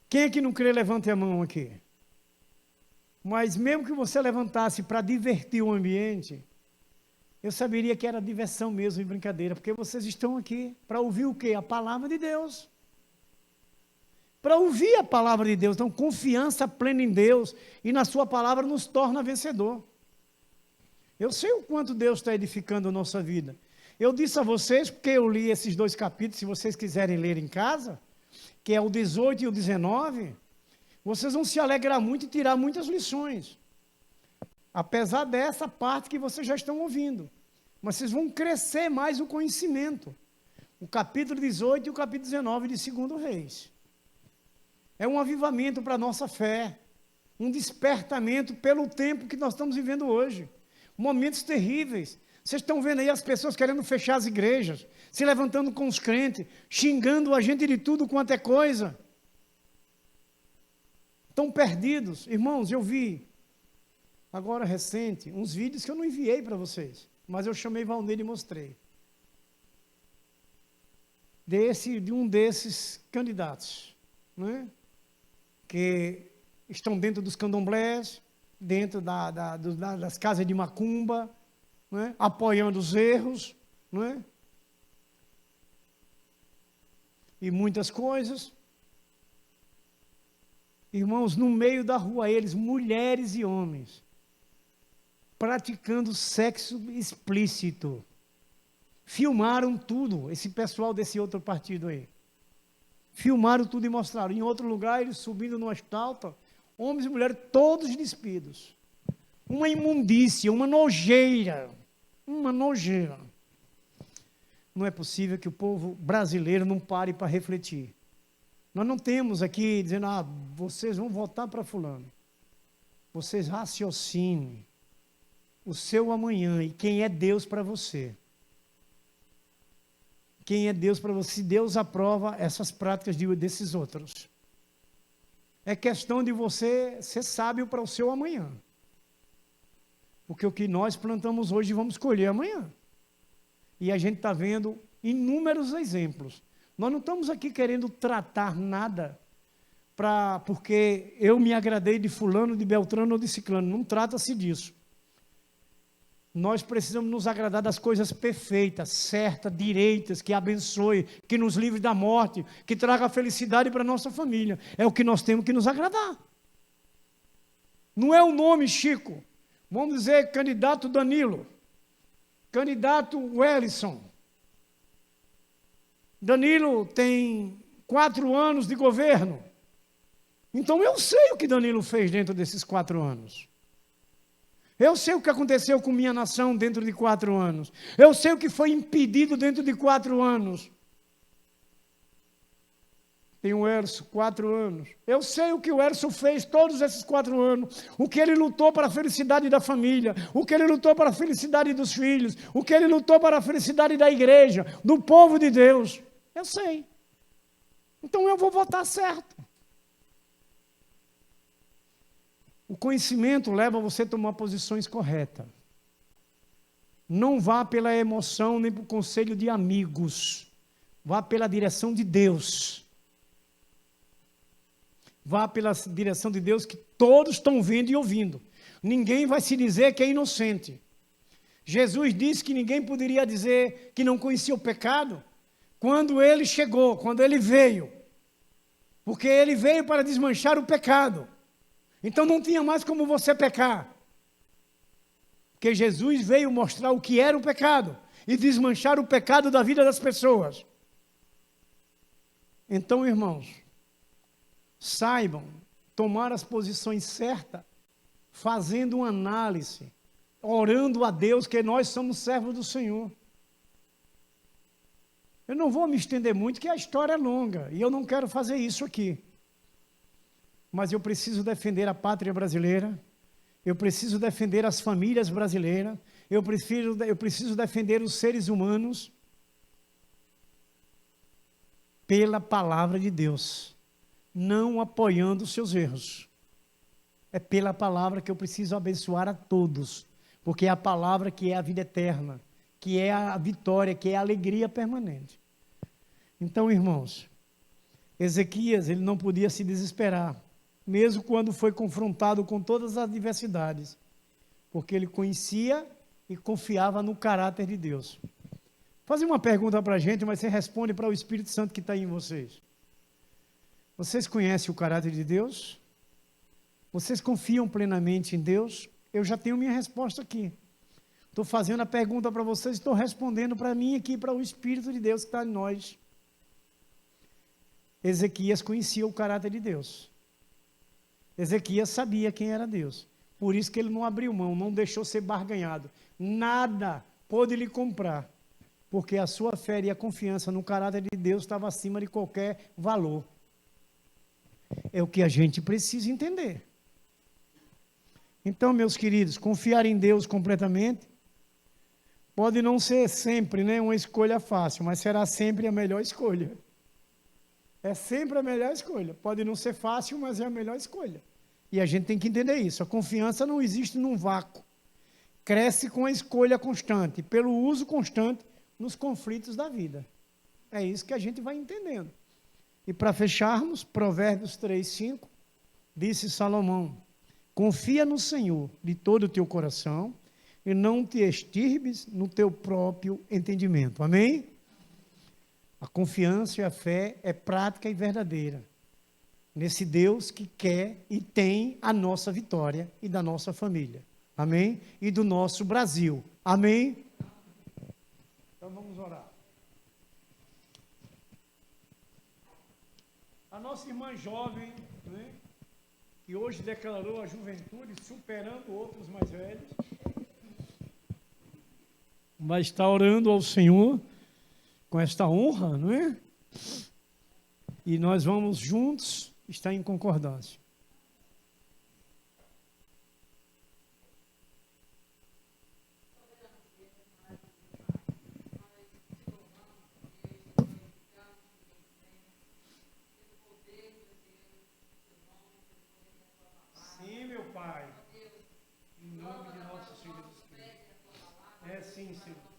Quem é que não crê, levante a mão aqui. Mas mesmo que você levantasse para divertir o ambiente, eu saberia que era diversão mesmo e brincadeira, porque vocês estão aqui para ouvir o quê? A palavra de Deus. Para ouvir a palavra de Deus. Então, confiança plena em Deus e na sua palavra nos torna vencedor. Eu sei o quanto Deus está edificando a nossa vida. Eu disse a vocês, porque eu li esses 2 capítulos, se vocês quiserem ler em casa, que é o 18 e o 19, vocês vão se alegrar muito e tirar muitas lições. Apesar dessa parte que vocês já estão ouvindo. Mas vocês vão crescer mais o conhecimento. O capítulo 18 e o capítulo 19 de 2 Reis. É um avivamento para a nossa fé. Um despertamento pelo tempo que nós estamos vivendo hoje. Momentos terríveis. Vocês estão vendo aí as pessoas querendo fechar as igrejas, se levantando com os crentes, xingando a gente de tudo quanto é coisa. Estão perdidos. Irmãos, eu vi, agora recente, uns vídeos que eu não enviei para vocês, mas eu chamei Valneir e mostrei. De um desses candidatos, né? Que estão dentro dos candomblés, dentro das casas de macumba, né? Apoiando os erros, né? E muitas coisas. Irmãos, no meio da rua, eles, mulheres e homens, praticando sexo explícito. Filmaram tudo, esse pessoal desse outro partido aí. Filmaram tudo e mostraram. Em outro lugar, eles subindo numa estátua, homens e mulheres todos despidos. Uma imundícia, uma nojeira. Uma nojeira. Não é possível que o povo brasileiro não pare para refletir. Nós não temos aqui dizendo, vocês vão votar para fulano. Vocês raciocinem o seu amanhã e quem é Deus para você. Quem é Deus para você? Se Deus aprova essas práticas desses outros. É questão de você ser sábio para o seu amanhã. Porque o que nós plantamos hoje vamos colher amanhã. E a gente está vendo inúmeros exemplos. Nós não estamos aqui querendo tratar nada porque eu me agradei de fulano, de beltrano ou de ciclano. Não trata-se disso. Nós precisamos nos agradar das coisas perfeitas, certas, direitas, que abençoe, que nos livre da morte, que traga felicidade para a nossa família. É o que nós temos que nos agradar. Não é o nome, Chico. Vamos dizer candidato Danilo, candidato Wellison. Danilo tem 4 anos de governo. Então eu sei o que Danilo fez dentro desses 4 anos. Eu sei o que aconteceu com minha nação dentro de 4 anos. Eu sei o que foi impedido dentro de 4 anos. Tem o Erso, 4 anos. Eu sei o que o Erso fez todos esses 4 anos. O que ele lutou para a felicidade da família. O que ele lutou para a felicidade dos filhos. O que ele lutou para a felicidade da igreja, do povo de Deus. Eu sei. Então eu vou votar certo. O conhecimento leva você a tomar posições corretas. Não vá pela emoção nem pelo conselho de amigos. Vá pela direção de Deus. Vá pela direção de Deus que todos estão vendo e ouvindo. Ninguém vai se dizer que é inocente. Jesus disse que ninguém poderia dizer que não conhecia o pecado quando ele chegou, quando ele veio. Porque ele veio para desmanchar o pecado. Então não tinha mais como você pecar. Porque Jesus veio mostrar o que era o pecado e desmanchar o pecado da vida das pessoas. Então, irmãos, saibam tomar as posições certas, fazendo uma análise, orando a Deus, que nós somos servos do Senhor. Eu não vou me estender muito, que a história é longa, e eu não quero fazer isso aqui. Mas eu preciso defender a pátria brasileira, eu preciso defender as famílias brasileiras, eu preciso defender os seres humanos pela palavra de Deus, não apoiando os seus erros. É pela palavra que eu preciso abençoar a todos, porque é a palavra que é a vida eterna, que é a vitória, que é a alegria permanente. Então, irmãos, Ezequias, ele não podia se desesperar, mesmo quando foi confrontado com todas as adversidades, porque ele conhecia e confiava no caráter de Deus. Vou fazer uma pergunta para a gente, mas você responde para o Espírito Santo que está aí em vocês. Vocês conhecem o caráter de Deus? Vocês confiam plenamente em Deus? Eu já tenho minha resposta aqui. Estou fazendo a pergunta para vocês, estou respondendo para mim aqui, para o Espírito de Deus que está em nós. Ezequias conhecia o caráter de Deus. Ezequias sabia quem era Deus. Por isso que ele não abriu mão, não deixou ser barganhado. Nada pôde lhe comprar, porque a sua fé e a confiança no caráter de Deus estava acima de qualquer valor. É o que a gente precisa entender. Então, meus queridos, confiar em Deus completamente pode não ser sempre, né, uma escolha fácil, mas será sempre a melhor escolha. É sempre a melhor escolha. Pode não ser fácil, mas é a melhor escolha. E a gente tem que entender isso. A confiança não existe num vácuo. Cresce com a escolha constante, pelo uso constante nos conflitos da vida. É isso que a gente vai entendendo. E para fecharmos, Provérbios 3:5, disse Salomão: confia no Senhor de todo o teu coração e não te extirbes no teu próprio entendimento. Amém? A confiança e a fé é prática e verdadeira nesse Deus que quer e tem a nossa vitória e da nossa família. Amém? E do nosso Brasil. Amém? Então vamos orar. A nossa irmã jovem, né, que hoje declarou a juventude, superando outros mais velhos, vai estar orando ao Senhor com esta honra, não é? E nós vamos juntos estar em concordância. Sim, meu Pai, em nome de nosso Senhor Jesus Cristo. É sim, Senhor.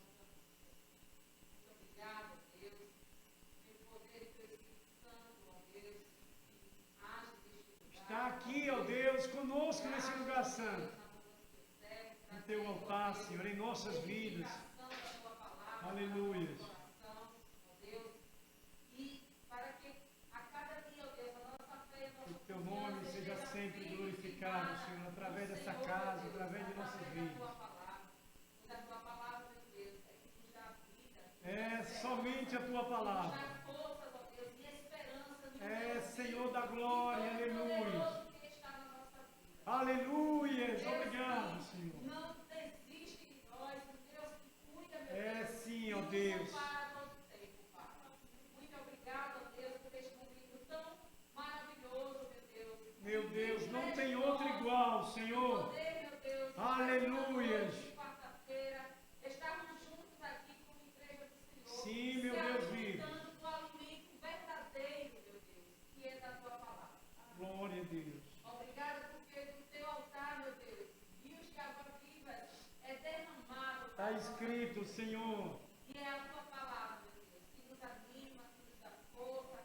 Está aqui, ó Deus, conosco nesse lugar santo. No teu altar, Senhor, em nossas vidas. Aleluia. Que o teu nome seja sempre glorificado, Senhor, através dessa casa, através de nossas vidas. É somente a tua palavra. É, Senhor da glória, aleluia. Aleluia, obrigado, Senhor. Não desiste de nós, um Deus que cuida, meu Deus. É sim, ó Deus. Muito obrigado, ó Deus, por este momento tão maravilhoso, meu Deus. Meu Deus, não tem outro igual, Senhor. Aleluia. Quarta-feira, estarmos juntos aqui como igreja do Senhor. Sim, meu Deus vivo. Glória a Deus. Obrigada porque do teu altar, meu Deus, rios de água viva é derramado. Está escrito, Senhor. E é a tua palavra, meu Deus, que nos anima, que nos dá força,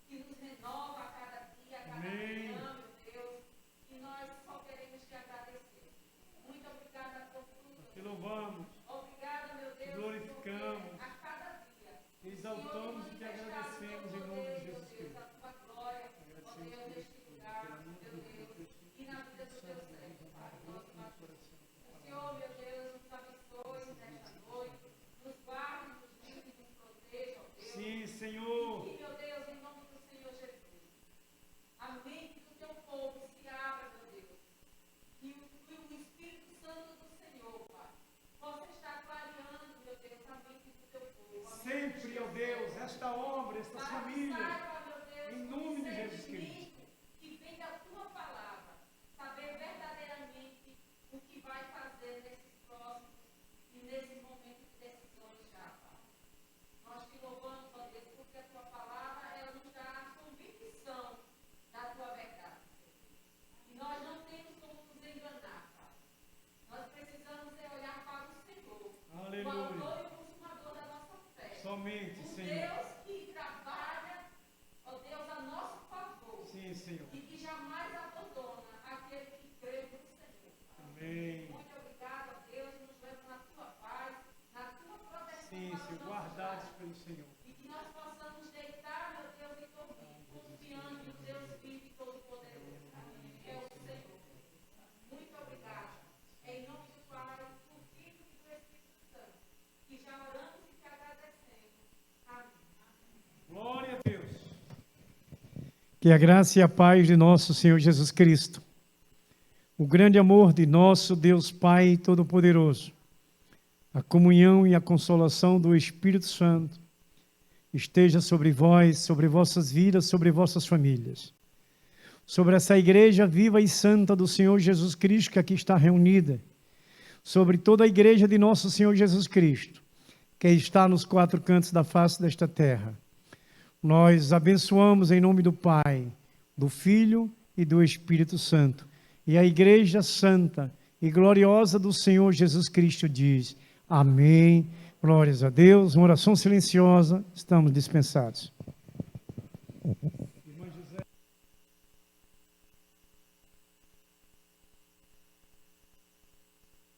que nos renova a cada dia, a cada manhã, meu Deus. E nós só queremos te agradecer. Muito obrigada por tudo. Te louvamos. Obrigada, meu Deus. Glorificamos. A cada dia. Exaltamos e te agradecemos em nome de Jesus Cristo. A tua glória, ó Deus, neste lugar, meu Deus, e na vida dos teus servos, Pai, nosso Deus. O Senhor, meu Deus, nos abençoe nesta noite, nos guarde, nos livre, nos proteja, ó Deus. Sim, Senhor. E, meu Deus, em nome do Senhor Jesus, a mente do teu povo se abra, meu Deus, e o Espírito Santo do Senhor, Pai, possa estar clareando, meu Deus, a mente do teu povo. Sempre, ó Deus, nossas famílias. Em nome de Jesus Cristo. Que vem da tua palavra, saber verdadeiramente o que vai fazer nesses próximos e nesse momento de decisões já, Pai. Nós te louvamos, ó Deus, porque a tua palavra, ela nos dá a convicção da tua verdade. E nós não temos como nos enganar, Pai. Nós precisamos olhar para o Senhor, Aleluia. o autor e o consumador da nossa fé. Somente, O Senhor. Deus que trabalha, ó Deus, a nosso favor. Sim, Senhor. E que jamais abandona aquele que crê no Senhor. Amém. Muito obrigado, ó Deus, nos leva na tua paz, na tua proteção. Sim, para os Senhor. nossos Guardados lares. pelo Senhor. E que nós possamos deitar, meu Deus, e dormir, confiando no Deus vivo e todo-poderoso, que é o Senhor. Muito obrigado. Em nome do Pai, do Filho e do Espírito Santo, que já oramos e te agradecemos. Amém. Glória a Deus. Que a graça e a paz de nosso Senhor Jesus Cristo, o grande amor de nosso Deus Pai Todo-Poderoso, a comunhão e a consolação do Espírito Santo esteja sobre vós, sobre vossas vidas, sobre vossas famílias, sobre essa igreja viva e santa do Senhor Jesus Cristo que aqui está reunida, sobre toda a igreja de nosso Senhor Jesus Cristo, que está nos quatro cantos da face desta terra. Nós abençoamos em nome do Pai, do Filho e do Espírito Santo. E a Igreja Santa e Gloriosa do Senhor Jesus Cristo diz: Amém. Glórias a Deus. Uma oração silenciosa. Estamos dispensados.